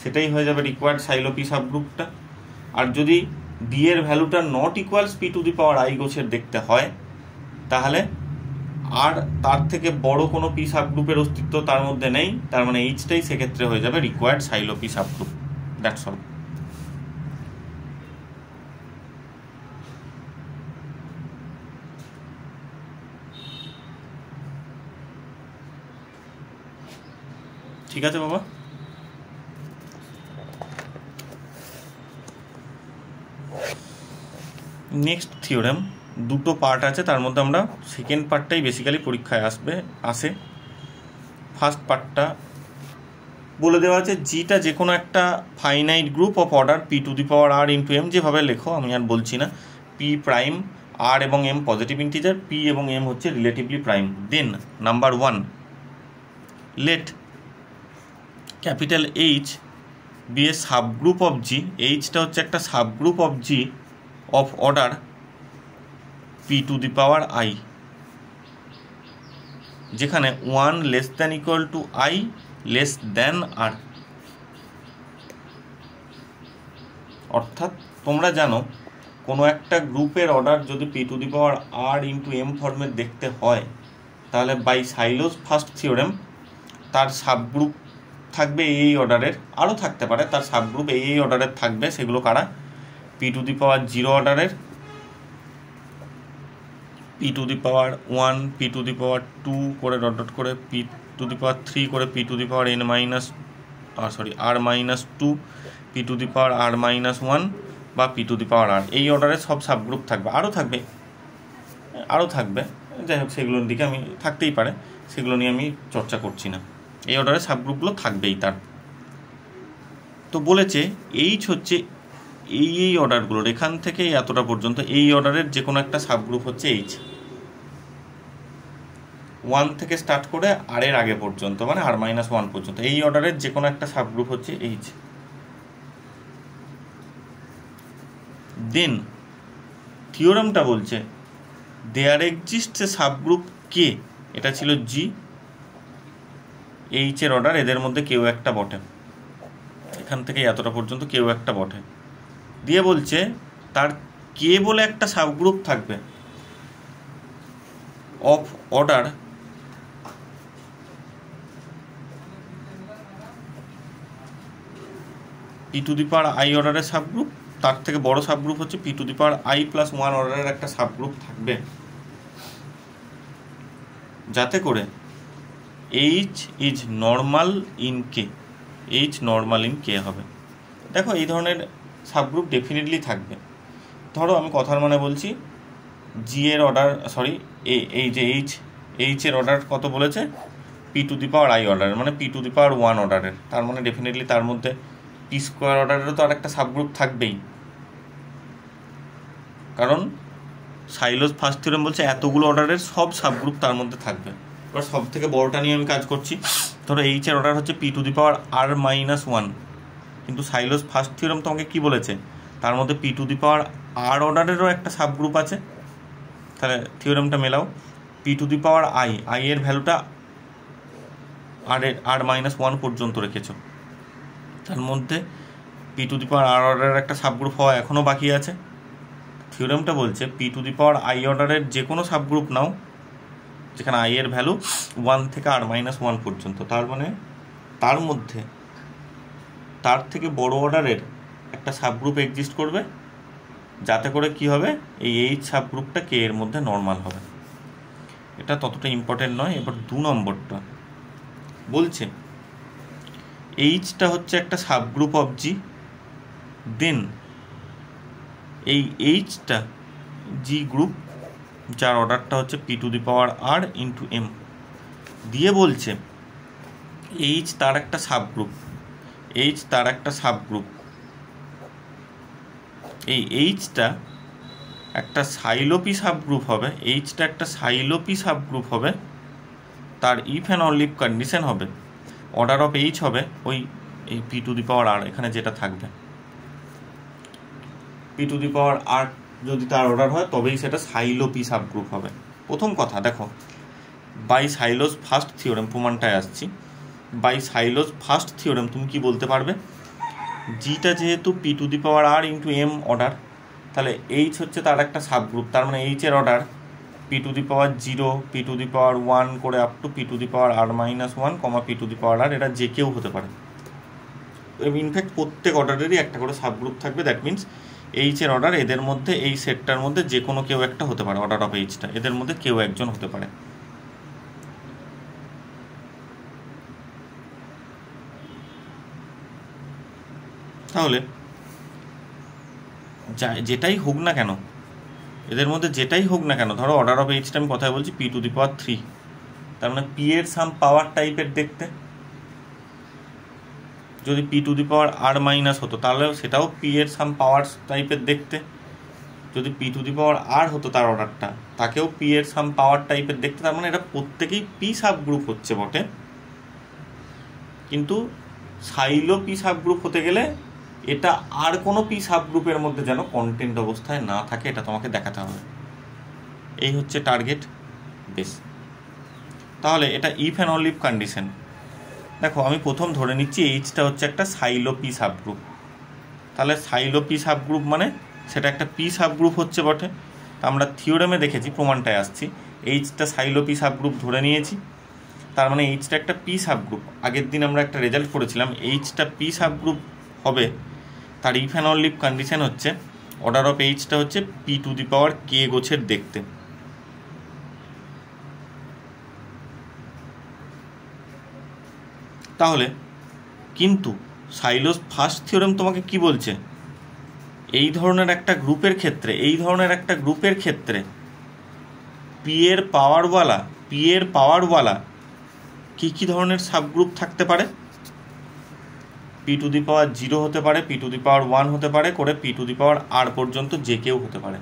সেটাই হয়ে যাবে রিকোয়ার্ড সাইলো পি সাবগ্রুপটা। আর যদি ডি এর ভ্যালুটা নট ইকুয়ালস p⁻i গোছের দেখতে হয় তাহলে আর তার থেকে বড় কোনো পি সাবগ্রুপের অস্তিত্ব তার মধ্যে নেই, তার মানে এইচটাই সেক্ষেত্রে হয়ে যাবে required silo P subgroup. That's all. ঠিক আছে বাবা। নেক্সট থিওরেম, দুটো পার্ট আছে, তার মধ্যে আমরা সেকেন্ড পার্টটাই বেসিক্যালি পরীক্ষায় আসে। ফার্স্ট পার্টটা বলে দেওয়া আছে জিটা যে কোনো একটা finite group of order p⁻r × m, যেভাবে লেখো আমি আর বলছি না। p প্রাইম, r এবং m পজিটিভ ইন্টিজার, p এবং m হচ্ছে relatively prime. Then number 1, let capital H be a subgroup of G. এইচটা হচ্ছে একটা subgroup of G of order p⁻i, যেখানে 1 ≤ i r। অর্থাৎ তোমরা জানো কোনো একটা গ্রুপের অর্ডার যদি p⁻r × m ফর্মের দেখতে হয় তাহলে বাই সাইলোস ফার্স্ট থিওরেম তার সাবগ্রুপ থাকবে এই অর্ডারের, আরও থাকতে পারে, তার সাবগ্রুপ এই অর্ডারের থাকবে। সেগুলো কারা? p⁻0 অর্ডারের, p⁻1, p⁻2 করে ডট করে p⁻3 করে r-2, p⁻r-1 বা p⁻r, এই অর্ডারের সব সাবগ্রুপ থাকবে। আরও থাকবে, যাই হোক সেগুলোর দিকে আমি থাকতেই পারে, সেগুলো নিয়ে আমি চর্চা করছি না। এই অর্ডারের সাবগ্রুপগুলো থাকবেই তার। তো বলেছে এইচ হচ্ছে এই অর্ডারগুলোর, এখান থেকে এতটা পর্যন্ত এই অর্ডারের যে কোনো একটা সাবগ্রুপ হচ্ছে এইচ, 1 থেকে স্টার্ট করে আর এর আগে পর্যন্ত, মানে r-1 পর্যন্ত এই অর্ডারের যে কোনো একটা সাবগ্রুপ হচ্ছে এইচ। দেন থিওরামটা বলছে দেয়ার এক্সিস্ট এ সাবগ্রুপ কে, এটা ছিল জি, এইচ এর অর্ডার, এদের মধ্যে কেউ একটা বটে, এখান থেকে এতটা পর্যন্ত কেউ একটা বটে। দিয়ে বলছে তার কে বলে একটা সাবগ্রুপ থাকবে অফ অর্ডার p⁻i অর্ডারের সাবগ্রুপ, তার থেকে বড় সাবগ্রুপ হচ্ছে p⁻i+1 অর্ডারের একটা সাবগ্রুপ থাকবে, যাতে করে H is normal in K, H normal in K হবে। দেখো এই ধরনের সাবগ্রুপ ডেফিনেটলি থাকবে। ধরো আমি কথার মানে বলছি, জি এর অর্ডার, এই যে এইচ এর অর্ডার কত বলেছে, p⁻i অর্ডারের, মানে p⁻1 অর্ডারের, তার মানে ডেফিনেটলি তার মধ্যে p² অর্ডারেরও তো আর একটা সাবগ্রুপ থাকবেই, কারণ সাইলোস ফার্স্ট থিওরেম বলছে এতগুলো অর্ডারের সব সাবগ্রুপ তার মধ্যে থাকবে। এবার সব থেকে বড়টা নিয়ে আমি কাজ করছি, ধরো এইচের অর্ডার হচ্ছে p⁻r−1, কিন্তু সাইলোজ ফার্স্ট থিওরেম তোমাকে কি বলেছে, তার মধ্যে p⁻r অর্ডারেরও একটা সাবগ্রুপ আছে। তাহলে থিওরেমটা মেলাও, p⁻i, i এর ভ্যালুটা r−1 পর্যন্ত রেখেছো, তার মধ্যে p⁻r অর্ডারের একটা সাবগ্রুপ হওয়া এখনও বাকি আছে। থিওরেমটা বলছে p⁻i অর্ডারের যে কোনো সাবগ্রুপ নাও যেখানে i এর ভ্যালু 1 থেকে r−1 পর্যন্ত, তার মানে তার মধ্যে তার থেকে বড় অর্ডারের একটা সাবগ্রুপ এক্সিস্ট করবে, যাতে করে কি হবে, এই এইচ সাবগ্রুপটা কে এর মধ্যে নর্মাল হবে। এটা ততটা ইম্পর্টেন্ট নয়। এবার 2 নম্বরটা বলছে এইচটা হচ্ছে একটা সাবগ্রুপ অফ জি, দেন এই এইচটা জি গ্রুপ যার অর্ডারটা হচ্ছে p⁻r ইন্টু m, দিয়ে বলছে এইচ তার একটা সাবগ্রুপ, এইচ তার একটা সাবগ্রুপ, এই এইচটা একটা সাইলোপি সাবগ্রুপ হবে, এইচটা একটা সাইলোপি সাবগ্রুপ হবে, তার if and only if condition হবে অর্ডার অফ এইচ হবে ওই এই p⁻r এখানে যেটা থাকবে, p⁻r যদি তার অর্ডার হয় তবেই সেটা সাইলোপি সাবগ্রুপ হবে। প্রথম কথা দেখো, বাই সাইলোজ ফার্স্ট থিওরেম প্রমাণটায় আসছি, বাই সাইলোজ ফার্স্ট থিওরেম তুমি কি বলতে পারবে, জিটা যেহেতু p⁻r ইন্টু m অর্ডার, তাহলে এইচ হচ্ছে তার একটা সাবগ্রুপ, তার মানে এইচের অর্ডার p⁻0, p⁻1 করে আপ টু p⁻r−1, p⁻r, এটা যে কেউ হতে পারে। ইনফ্যাক্ট প্রত্যেক অর্ডারেরই একটা করে সাবগ্রুপ থাকবে, দ্যাট মিনস এইচের অর্ডার এদের মধ্যে এই সেটটার মধ্যে যে কোনো কেউ একটা হতে পারে, অর্ডার অফ এইচটা এদের মধ্যে কেউ একজন হতে পারে। তাহলে যেটাই হোক না কেন, এদের মধ্যে যেটাই হোক না কেন, ধরো অর্ডার অফ এইচটা আমি কথায় বলছি p⁻3, তার মানে p এর সাম পাওয়ার টাইপের দেখতে, যদি p⁻r- হতো তাহলে সেটাও p এর সাম পাওয়ার টাইপের দেখতে, যদি p⁻r হতো তার অর্ডারটা তাকেও p এর সাম পাওয়ার টাইপের দেখতে, তার মানে এটা প্রত্যেকেই p সাবগ্রুপ হচ্ছে বটে, কিন্তু সাইলো p সাবগ্রুপ হতে গেলে এটা আর কোনো p সাবগ্রুপের মধ্যে যেন কন্টেন্ট অবস্থায় না থাকে, এটা তোমাকে দেখাতে হবে। এই হচ্ছে টার্গেট। বেশ, তাহলে এটা if and only if condition. দেখো আমি প্রথম ধরে নিচ্ছি এইচটা হচ্ছে একটা সাইলো p সাবগ্রুপ, তাহলে সাইলো p সাবগ্রুপ মানে সেটা একটা p সাবগ্রুপ হচ্ছে বটে। আমরা থিওরেমে দেখেছি, প্রমাণটায় আসছি, এইচটা সাইলো p সাবগ্রুপ ধরে নিয়েছি, তার মানে এইচটা একটা p সাবগ্রুপ। আগের দিন আমরা একটা রেজাল্ট করেছিলাম, এইচটা p সাবগ্রুপ হবে, তার if and only if condition হচ্ছে অর্ডার অফ এইচটা হচ্ছে p⁻k গোছের দেখতে। তাহলে কিন্তু সাইলোজ ফার্স্ট থিওরেম তোমাকে কি বলছে, এই ধরনের একটা গ্রুপের ক্ষেত্রে পি এর পাওয়ারওয়ালা কি ধরনের সাবগ্রুপ থাকতে পারে, p⁻0 হতে পারে, p⁻1 হতে পারে, করে p⁻r পর্যন্ত যে কেউ হতে পারে।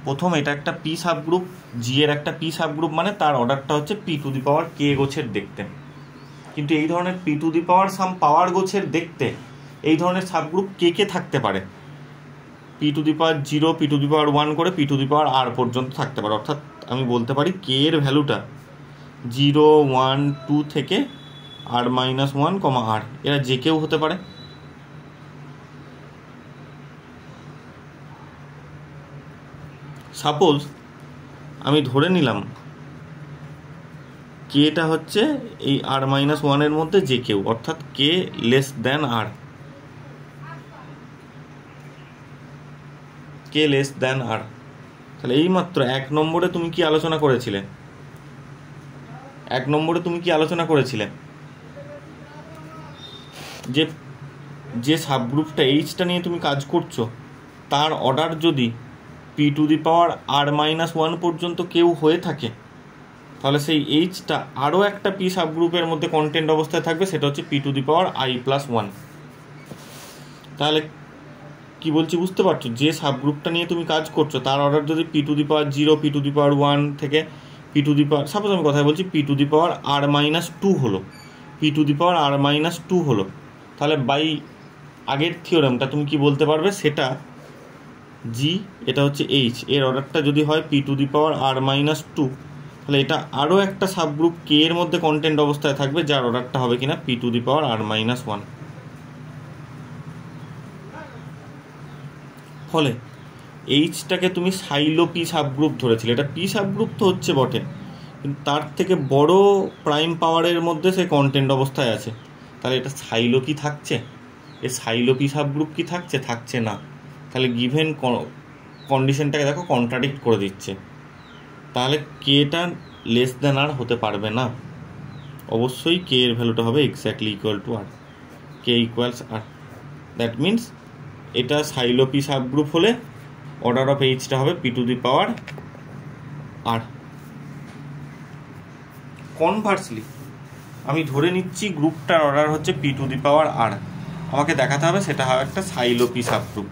প্রথম এটা একটা p সাবগ্রুপ, জি এর একটা p সাবগ্রুপ, মানে তার অর্ডারটা হচ্ছে p⁻k গোছের দেখতে। কিন্তু এই ধরনের p⁻ সাম পাওয়ার গোছের দেখতে এই ধরনের সাবগ্রুপ কে থাকতে পারে, p⁻0, p⁻1 করে p⁻r পর্যন্ত থাকতে পারে। অর্থাৎ আমি বলতে পারি k এর ভ্যালুটা 0, 1, 2 থেকে r−1, r, এরা যে কেউ হতে পারে। সাপোজ আমি ধরে নিলাম কেটা হচ্ছে এই r−1 এর মধ্যে যে কেউ, অর্থাৎ k লেস দ্যান r, তাহলে এই মাত্র 1 নম্বরে তুমি কি আলোচনা করেছিলে, যে সাবগ্রুপটা এইচটা নিয়ে তুমি কাজ করছো তার অর্ডার যদি p⁻r−1 পর্যন্ত কেউ হয়ে থাকে, তাহলে সেই এইচটা আরও একটা p সাবগ্রুপের মধ্যে কন্টেন্ট অবস্থায় থাকবে, সেটা হচ্ছে p⁻i+1। তাহলে কি বলছি বুঝতে পারছো, যে সাবগ্রুপটা নিয়ে তুমি কাজ করছো তার অর্ডার যদি p⁻0, p⁻1 থেকে p to the power, suppose আমি কথায় বলছি p to the power R minus two হলো, p to the power R minus two হলো, তাহলে বাই আগের থিওরেমটা তুমি কি বলতে পারবে, সেটা জি, এটা হচ্ছে এইচ, এর অর্ডারটা যদি হয় P to the power R minus two, তাহলে এটা আরও একটা সাবগ্রুপ কে এর মধ্যে কন্টেন্ট অবস্থায় থাকবে যার অর্ডারটা হবে কিনা P to the power R minus one. ফলে এইচটাকে তুমি সাইলো পি সাবগ্রুপ ধরেছিলে, এটা পি সাবগ্রুপ তো হচ্ছে বটে, কিন্তু তার থেকে বড় প্রাইম পাওয়ারের মধ্যে সে কন্টেন্ট অবস্থায় আছে, তাহলে এটা সাইলো কি থাকছে, এ সাইলো পি সাবগ্রুপ কি থাকছে, থাকছে না। তাহলে গিভেন কন্ডিশনটাকে দেখো কন্ট্রাডিক্ট করে দিচ্ছে, তাহলে কেটা লেস দেন আর হতে পারবে না, অবশ্যই কে এর ভ্যালুটা হবে exactly equal to R, K equals R. That means এটা সাইলো পি সাবগ্রুপ হলে অর্ডার অফ এইচটা হবে P to the power R. Conversely আমি ধরে নিচ্ছি গ্রুপটার অর্ডার হচ্ছে P to the power R, আমাকে দেখাতে হবে সেটা হবে একটা সাইলো পি সাবগ্রুপ।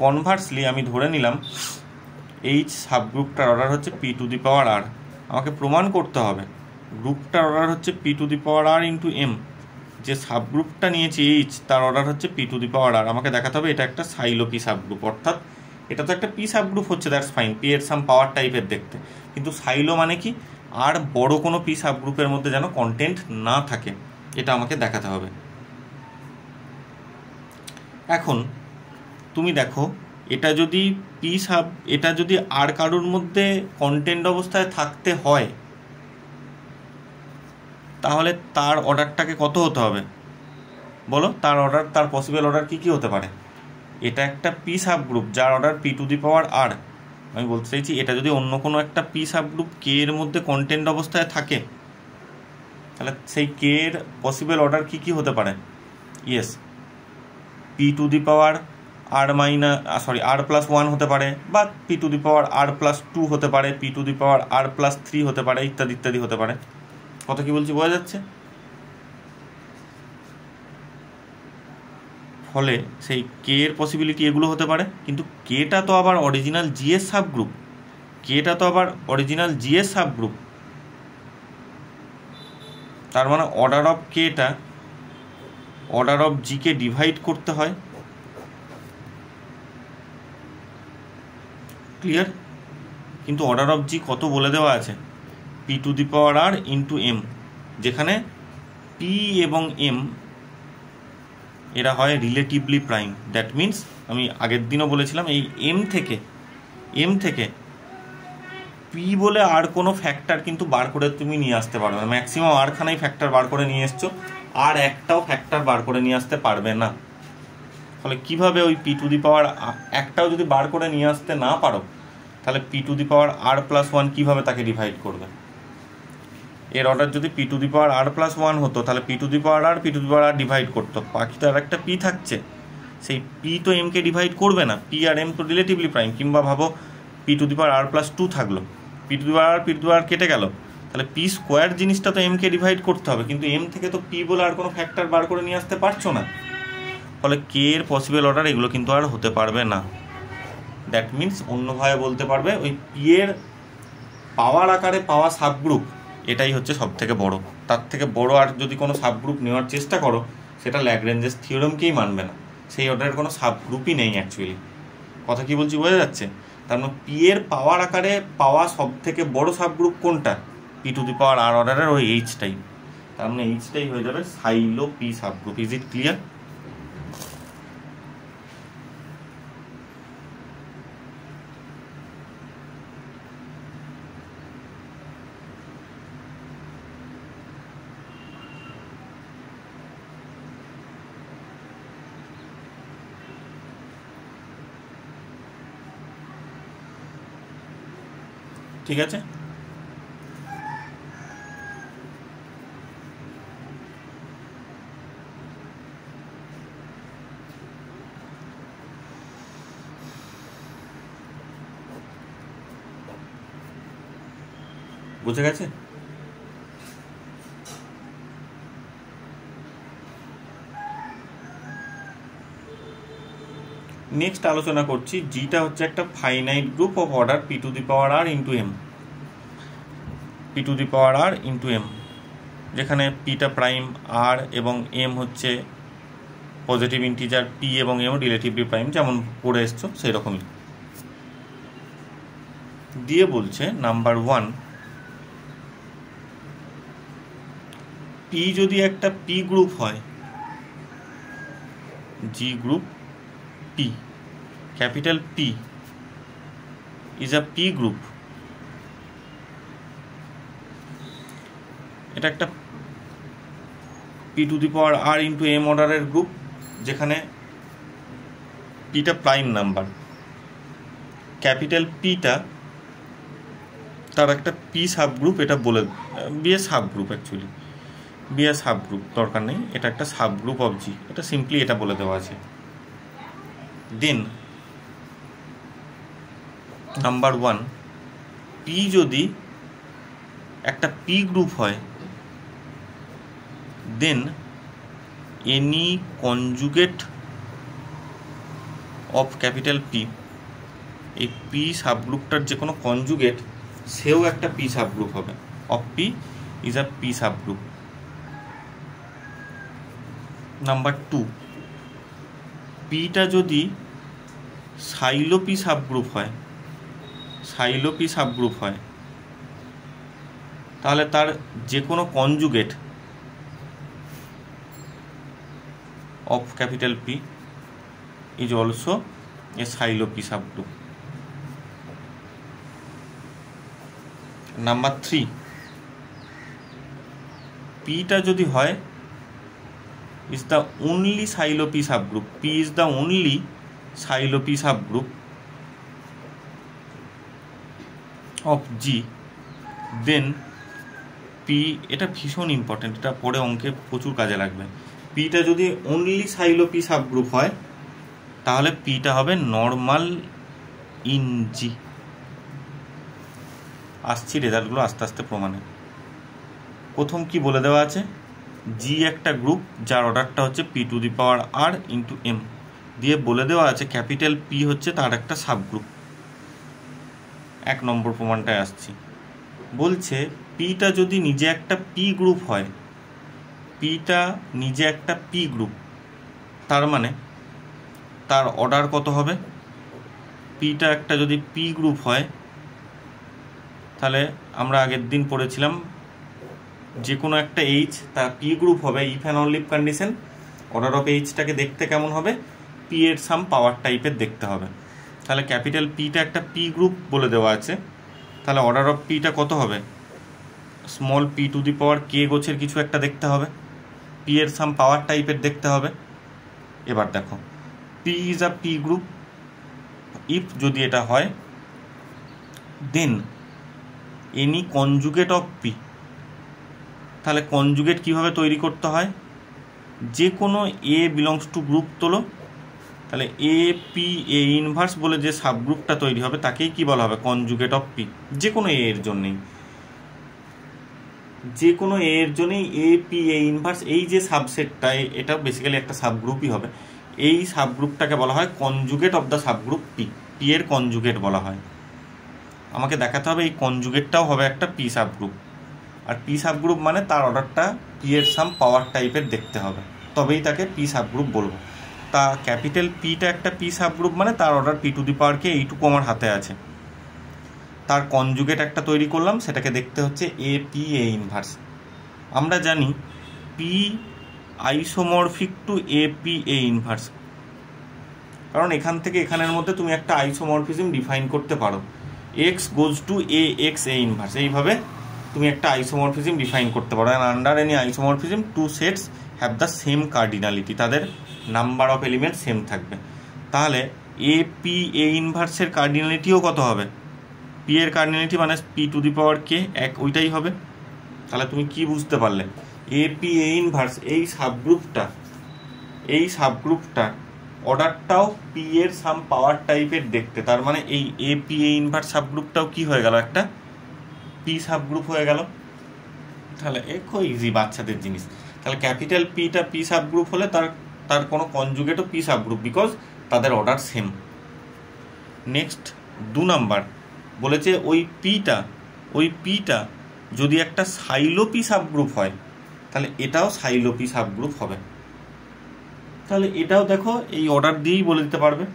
কনভার্সলি আমি ধরে নিলাম এইচ সাবগ্রুপটার অর্ডার হচ্ছে P to the power R, আমাকে প্রমাণ করতে হবে গ্রুপটার অর্ডার হচ্ছে P to the power R into M, যে সাবগ্রুপটা নিয়েছি এইচ তার অর্ডার হচ্ছে P to the power R, আমাকে দেখাতে হবে এটা একটা সাইলো পি সাবগ্রুপ, অর্থাৎ এটা তো একটা পি সাবগ্রুপ হচ্ছে, দ্যাটস ফাইন, পি এর সাম পাওয়ার টাইপের দেখতে, কিন্তু সাইলো মানে কি, আর বড় কোনো পি সাবগ্রুপের মধ্যে যেন কন্টেন্ট না থাকে, এটা আমাকে দেখাতে হবে। এখন তুমি দেখো এটা যদি এটা যদি আর কারোর মধ্যে কন্টেন্ট অবস্থায় থাকতে হয় তাহলে তার অর্ডারটাকে কত হতে হবে বলো, তার অর্ডার, তার পসিবল অর্ডার কি কি হতে পারে, এটা একটা পি সাবগ্রুপ যার order P to the power আর, আমি বলতে চাইছি এটা যদি অন্য কোনো একটা পি সাবগ্রুপ কে এর মধ্যে কন্টেন্ট অবস্থায় থাকে তাহলে সেই কে এর পসিবল অর্ডার কি কি হতে পারে, yes P to the power R R plus one হতে পারে, বা P to the power R plus two হতে পারে, P to the power R plus three হতে পারে, ইত্যাদি ইত্যাদি হতে পারে। কথা কি বলছি বোঝা যাচ্ছে? ফলে সেই কে এর পসিবিলিটি এগুলো হতে পারে, কিন্তু কেটা তো আবার অরিজিনাল জি এর সাবগ্রুপ, তার মানে অর্ডার অফ কেটা অর্ডার অফ জিকে ডিভাইড করতে হয়, ক্লিয়ার? কিন্তু অর্ডার অফ জি কত বলে দেওয়া আছে, P to the power R into M, যেখানে পি এবং এম এরা হয় রিলেটিভলি প্রাইম। দ্যাট মিনস আমি আগের দিনও বলেছিলাম এই এম থেকে পি বলে আর কোনো ফ্যাক্টর কিন্তু বার করে তুমি নিয়ে আসতে পারবে না, ম্যাক্সিমাম আরখানাই ফ্যাক্টর বার করে নিয়ে এসছো, আর একটাও ফ্যাক্টর বার করে নিয়ে আসতে পারবে না। ফলে কিভাবে ওই পি টু দি পাওয়ার একটাও যদি বার করে নিয়ে আসতে না পারো তাহলে P to the power R plus one কীভাবে তাকে ডিভাইড করবে? এর অর্ডার যদি P to the power R plus one হতো তাহলে P to the power R divide করতো, বাকি তো আর একটা পি থাকছে, সেই পি তো এমকে ডিভাইড করবে না, পি আর এম তো রিলেটিভলি প্রাইম। কিংবা ভাবো P to the power R plus two থাকলো, পি টু দি পাওয়ার কেটে গেল, তাহলে পি স্কোয়ার জিনিসটা তো এমকে ডিভাইড করতে হবে, কিন্তু এম থেকে তো পি বলে আর কোনো ফ্যাক্টর বার করে নিয়ে আসতে পারছো না, ফলে কে এর পসিবল অর্ডার এগুলো কিন্তু আর হতে পারবে না। দ্যাট মিনস অন্যভাবে বলতে পারবে ওই পি এর পাওয়ার আকারে পাওয়া সাবগ্রুপ এটাই হচ্ছে সব থেকে বড়, তার থেকে বড় আর যদি কোনো সাবগ্রুপ নেওয়ার চেষ্টা করো সেটা ল্যাগ্রেঞ্জেস থিওরেমকেই মানবে না, সেই অর্ডারের কোনো সাবগ্রুপই নেই অ্যাকচুয়ালি। কথা কি বলছি বোঝা যাচ্ছে? তার মানে পি এর পাওয়ার আকারে পাওয়া সব থেকে বড় সাবগ্রুপ কোনটা, P to the power r অর্ডারের ওই এইচটাই, তার মানে এইচটাই হয়ে যাবে silo P subgroup. Is it clear? ঠিক আছে, বুঝে গেছে? নেক্সট আলোচনা করছি জিটা হচ্ছে একটা finite group of order P to the power R into M. P to the power R into M, যেখানে পিটা প্রাইম আর এবং এম হচ্ছে পজিটিভ ইন্টিজার, পি এবং এম রিলেটিভলি প্রাইম, যেমন পড়ে এসছো সেই রকমই। দিয়ে বলছে নাম্বার 1, পি যদি একটা পি গ্রুপ হয়, G group p, capital P is a p group, এটা একটা p to the power R into m অর্ডারের গ্রুপ, যেখানে পিটা প্রাইম নাম্বার, ক্যাপিটাল পিটা তার একটা পি সাব গ্রুপ, এটা বলে B a sub group, actually B a sub group, দরকার নেই, এটা একটা সাব গ্রুপ অফ জি, এটা সিম্পলি এটা বলে দেওয়া আছে। দেন নাম্বার 1, পি যদি একটা পি গ্রুপ হয়, than any conjugate of capital P, এই পি সাবগ্রুপটার যে কোনো কনজুগেট সেও একটা পি সাবগ্রুপ হবে, of P is a P subgroup. Number 2, পিটা যদি সাইলোপি সাবগ্রুপ হয়, সাইলোপি সাবগ্রুপ হয়, তাহলে তার যে কোনো conjugate of capital P is also a Sylow p subgroup. Number 3, পিটা যদি হয় is the only Psylopy subgroup, P is the only Psylopy subgroup of G, then P, এটা ভীষণ ইম্পর্টেন্ট, এটা পরে অঙ্কে প্রচুর কাজে লাগবে। পিটা যদি অনলি সাইলোপি সাবগ্রুপ হয়, তাহলে পিটা হবে নর্মাল ইন জি। আসছি রেজাল্টগুলো আস্তে আস্তে প্রমাণে। প্রথম কি বলে দেওয়া আছে, জি একটা গ্রুপ যার অর্ডারটা হচ্ছে P to the power R into M, দিয়ে বলে দেওয়া আছে ক্যাপিটাল পি হচ্ছে তার একটা সাবগ্রুপ। 1 নম্বর প্রমাণটায় আসছি। বলছে পিটা যদি নিজে একটা পি গ্রুপ হয়, পিটা নিজে একটা পি গ্রুপ, তার মানে তার অর্ডার কত হবে? পিটা একটা যদি পি গ্রুপ হয়, তাহলে আমরা আগের দিন পড়েছিলাম যে কোনো একটা এইচ তার পি গ্রুপ হবে if and only if condition. Order of এইচটাকে দেখতে কেমন হবে? পি এর সাম পাওয়ার টাইপের দেখতে হবে। তাহলে ক্যাপিটাল পিটা একটা পি গ্রুপ বলে দেওয়া আছে, তাহলে অর্ডার অফ পিটা কত হবে? Small P to the power কে গোছের কিছু একটা দেখতে হবে, পি এর সাম পাওয়ার টাইপের দেখতে হবে। এবার দেখো, P is a p group if যদি এটা হয়, than any conjugate of P. তাহলে কনজুগেট কিভাবে তৈরি করতে হয়? যে কোনো এ বিলংস টু গ্রুপ তোলো, তাহলে এ পি এ ইনভার্স বলে যে সাবগ্রুপটা তৈরি হবে তাকেই কি বলা হবে? Conjugate of P. যে কোনো এ এর জন্যেই, যে কোনো এ এর জন্যেই এ পি এ ইনভার্স, এই যে সাবসেটটা, এটা বেসিক্যালি একটা সাবগ্রুপই হবে। এই সাবগ্রুপটাকে বলা হয় conjugate of the subgroup P, P এর কনজুগেট বলা হয়। আমাকে দেখাতে হবে এই কনজুগেটটাও হবে একটা পি সাবগ্রুপ, আর পি সাবগ্রুপ মানে তার অর্ডারটা পি এর সাম পাওয়ার টাইপের দেখতে হবে, তবেই তাকে পি সাবগ্রুপ বলবো। তা ক্যাপিটাল পিটা একটা পি সাবগ্রুপ মানে তার order P to the power কে, এইটুকু আমার হাতে আছে। তার কনজুগেট একটা তৈরি করলাম, সেটাকে দেখতে হচ্ছে এ পি এ ইনভার্স। আমরা জানি P isomorphic to A P A inverse, কারণ এখান থেকে এখানের মধ্যে তুমি একটা আইসোমরফিজম ডিফাইন করতে পারো, X goes to A X A inverse, এইভাবে তুমি একটা আইসোমরফিজম ডিফাইন করতে পারো। And under any isomorphism two sets have the same cardinality, তাদের নাম্বার অফ এলিমেন্ট সেম থাকবে। তাহলে এ পি এ ইনভার্সের কার্ডিনালিটিও কত হবে? পি এর কার্ডিনালিটি মানে পি টু দি পাওয়ার কে, এক, ওইটাই হবে। তাহলে তুমি কি বুঝতে পারলে? এ পি এ ইনভার্স এই সাবগ্রুপটা অর্ডারটাও পি এর সাম পাওয়ার টাইপের দেখতে, তার মানে এই এ পি এ ইনভার্স সাবগ্রুপটাও কি হয়ে গেল? একটা পি সাবগ্রুপ হয়ে গেল। তাহলে খুব ইজি, বাচ্চাদের জিনিস। তাহলে ক্যাপিটাল পিটা পি সাবগ্রুপ হলে তার কোনো কনজুগেটও পি সাবগ্রুপ, বিকজ তাদের অর্ডার সেম। নেক্সট 2 নাম্বার বলেছে ওই পিটা যদি একটা সাইলোপি সাবগ্রুপ হয় তাহলে এটাও সাইলোপি সাবগ্রুপ হবে। তাহলে এটাও দেখো এই অর্ডার দিয়েই বলে দিতে পারবে।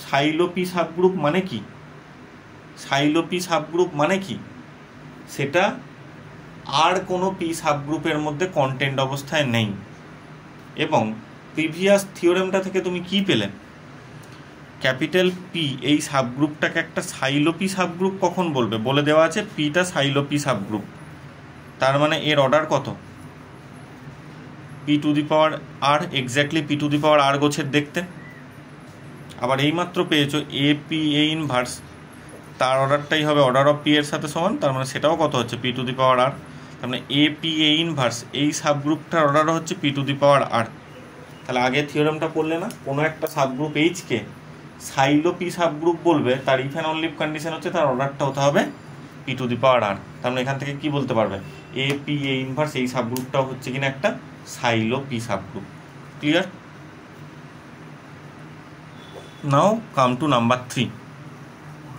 সাইলোপি সাবগ্রুপ মানে কি? সাইলোপি সাবগ্রুপ মানে কি? সেটা আর কোনো পি সাবগ্রুপের মধ্যে কন্টেন্ট অবস্থায় নেই। এবং প্রিভিয়াস থিওরেমটা থেকে তুমি কি পেলে? ক্যাপিটাল পি এই সাবগ্রুপটাকে একটা সাইলোপি সাবগ্রুপ কখন বলবে বলে দেওয়া আছে, পিটা সাইলোপি সাবগ্রুপ। তার মানে এর অর্ডার কত? P to the power R, exactly P to the power R গোছের দেখতে। আবার এইমাত্র পেয়েছো এ পি এ ইনভার্স, তার অর্ডারটাই হবে অর্ডার অফ পি এর সাথে সমান, তার মানে সেটাও কত হচ্ছে? পি টু দি পাওয়ার আর। তার মানে এ পি এ ইনভার্স এই সাবগ্রুপটার অর্ডার হচ্ছে পি টু দি পাওয়ার আর। তাহলে আগে থিওরেমটা পড়লে না, কোনো একটা সাবগ্রুপ এইচকে সাইলোপি সাবগ্রুপ বলবে, তার ইফ অ্যান্ড অনলি কন্ডিশন হচ্ছে তার অর্ডারটা হতে হবে পি টু দি পাওয়ার আর। তার মানে এখান থেকে কি বলতে পারবে? এ পি এ ইনভার্স এই সাবগ্রুপটাও হচ্ছে কিনা একটা Sylow P subgroup. Clear? Now come to number 3।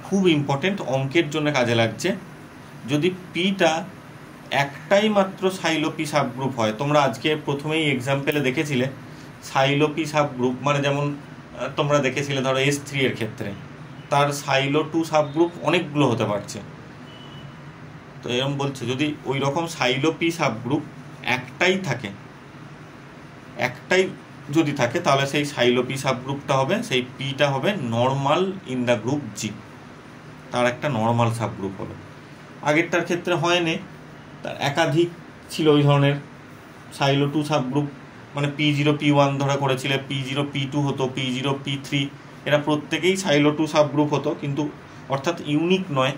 খুব ইম্পর্টেন্ট, অঙ্কের জন্য কাজে লাগছে। যদি পিটা একটাই মাত্র সাইলোপি সাবগ্রুপ হয়, তোমরা আজকে প্রথমেই এক্সাম্পলে দেখেছিলে সাইলোপি সাবগ্রুপ মানে যেমন তোমরা দেখেছিলে ধরো S3 এর ক্ষেত্রে তার সাইলো 2 সাবগ্রুপ অনেকগুলো হতে পারছে। তো এরকম বলছে যদি ওই রকম সাইলোপি সাবগ্রুপ একটাই থাকে, একটাই যদি থাকে তাহলে সেই সাইলোপি সাবগ্রুপটা হবে, সেই পিটা হবে নর্মাল ইন দ্য গ্রুপ জি, তার একটা নর্মাল সাবগ্রুপ হবে। আগেরটার ক্ষেত্রে হয়নি, তার একাধিক ছিল ওই ধরনের সাইলো 2 সাবগ্রুপ, মানে P0 P1 ধরে করেছিলে, P0 P2 হতো, P0 P3, এরা প্রত্যেকেই সাইলো 2 সাবগ্রুপ হতো, কিন্তু অর্থাৎ ইউনিক নয়।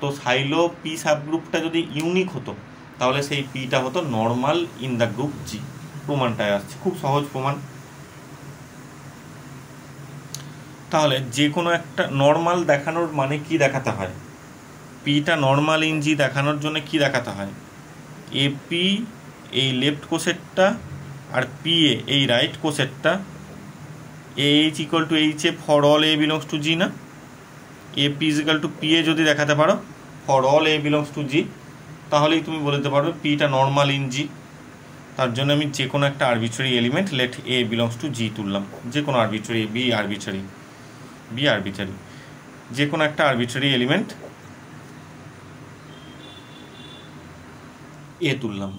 তো সাইলো পি সাবগ্রুপটা যদি ইউনিক হতো তাহলে সেই পিটা হতো নর্মাল ইন দ্য গ্রুপ জি। প্রমাণটায় আসছে, খুব সহজ প্রমাণ। তাহলে যে কোনো একটা নর্মাল দেখানোর মানে কি দেখাতে হয়? পিটা নর্মাল ইন জি দেখানোর জন্য কি দেখাতে হয়? এপি এই লেফট কোসেটটা আর পি এ এই রাইট কোসেটটা H equal to H A for all A belongs to G না? A P is equal to P A যদি দেখাতে পারো for all A belongs to G, তাহলেই তুমি বলতে পারবে পিটা নর্মাল ইন জি। তার জন্য আমি যে কোনো একটা arbitrary element let A belongs to G তুললাম, যে কোনো আরবিট্রারি, বি আরবিট্রারি যে কোনো একটা আরবিট্রারি এলিমেন্ট এ তুললাম,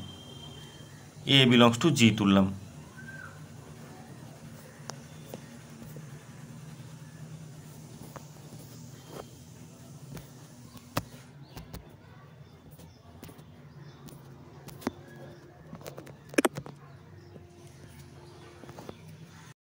এ বিলংস টু জি তুললাম।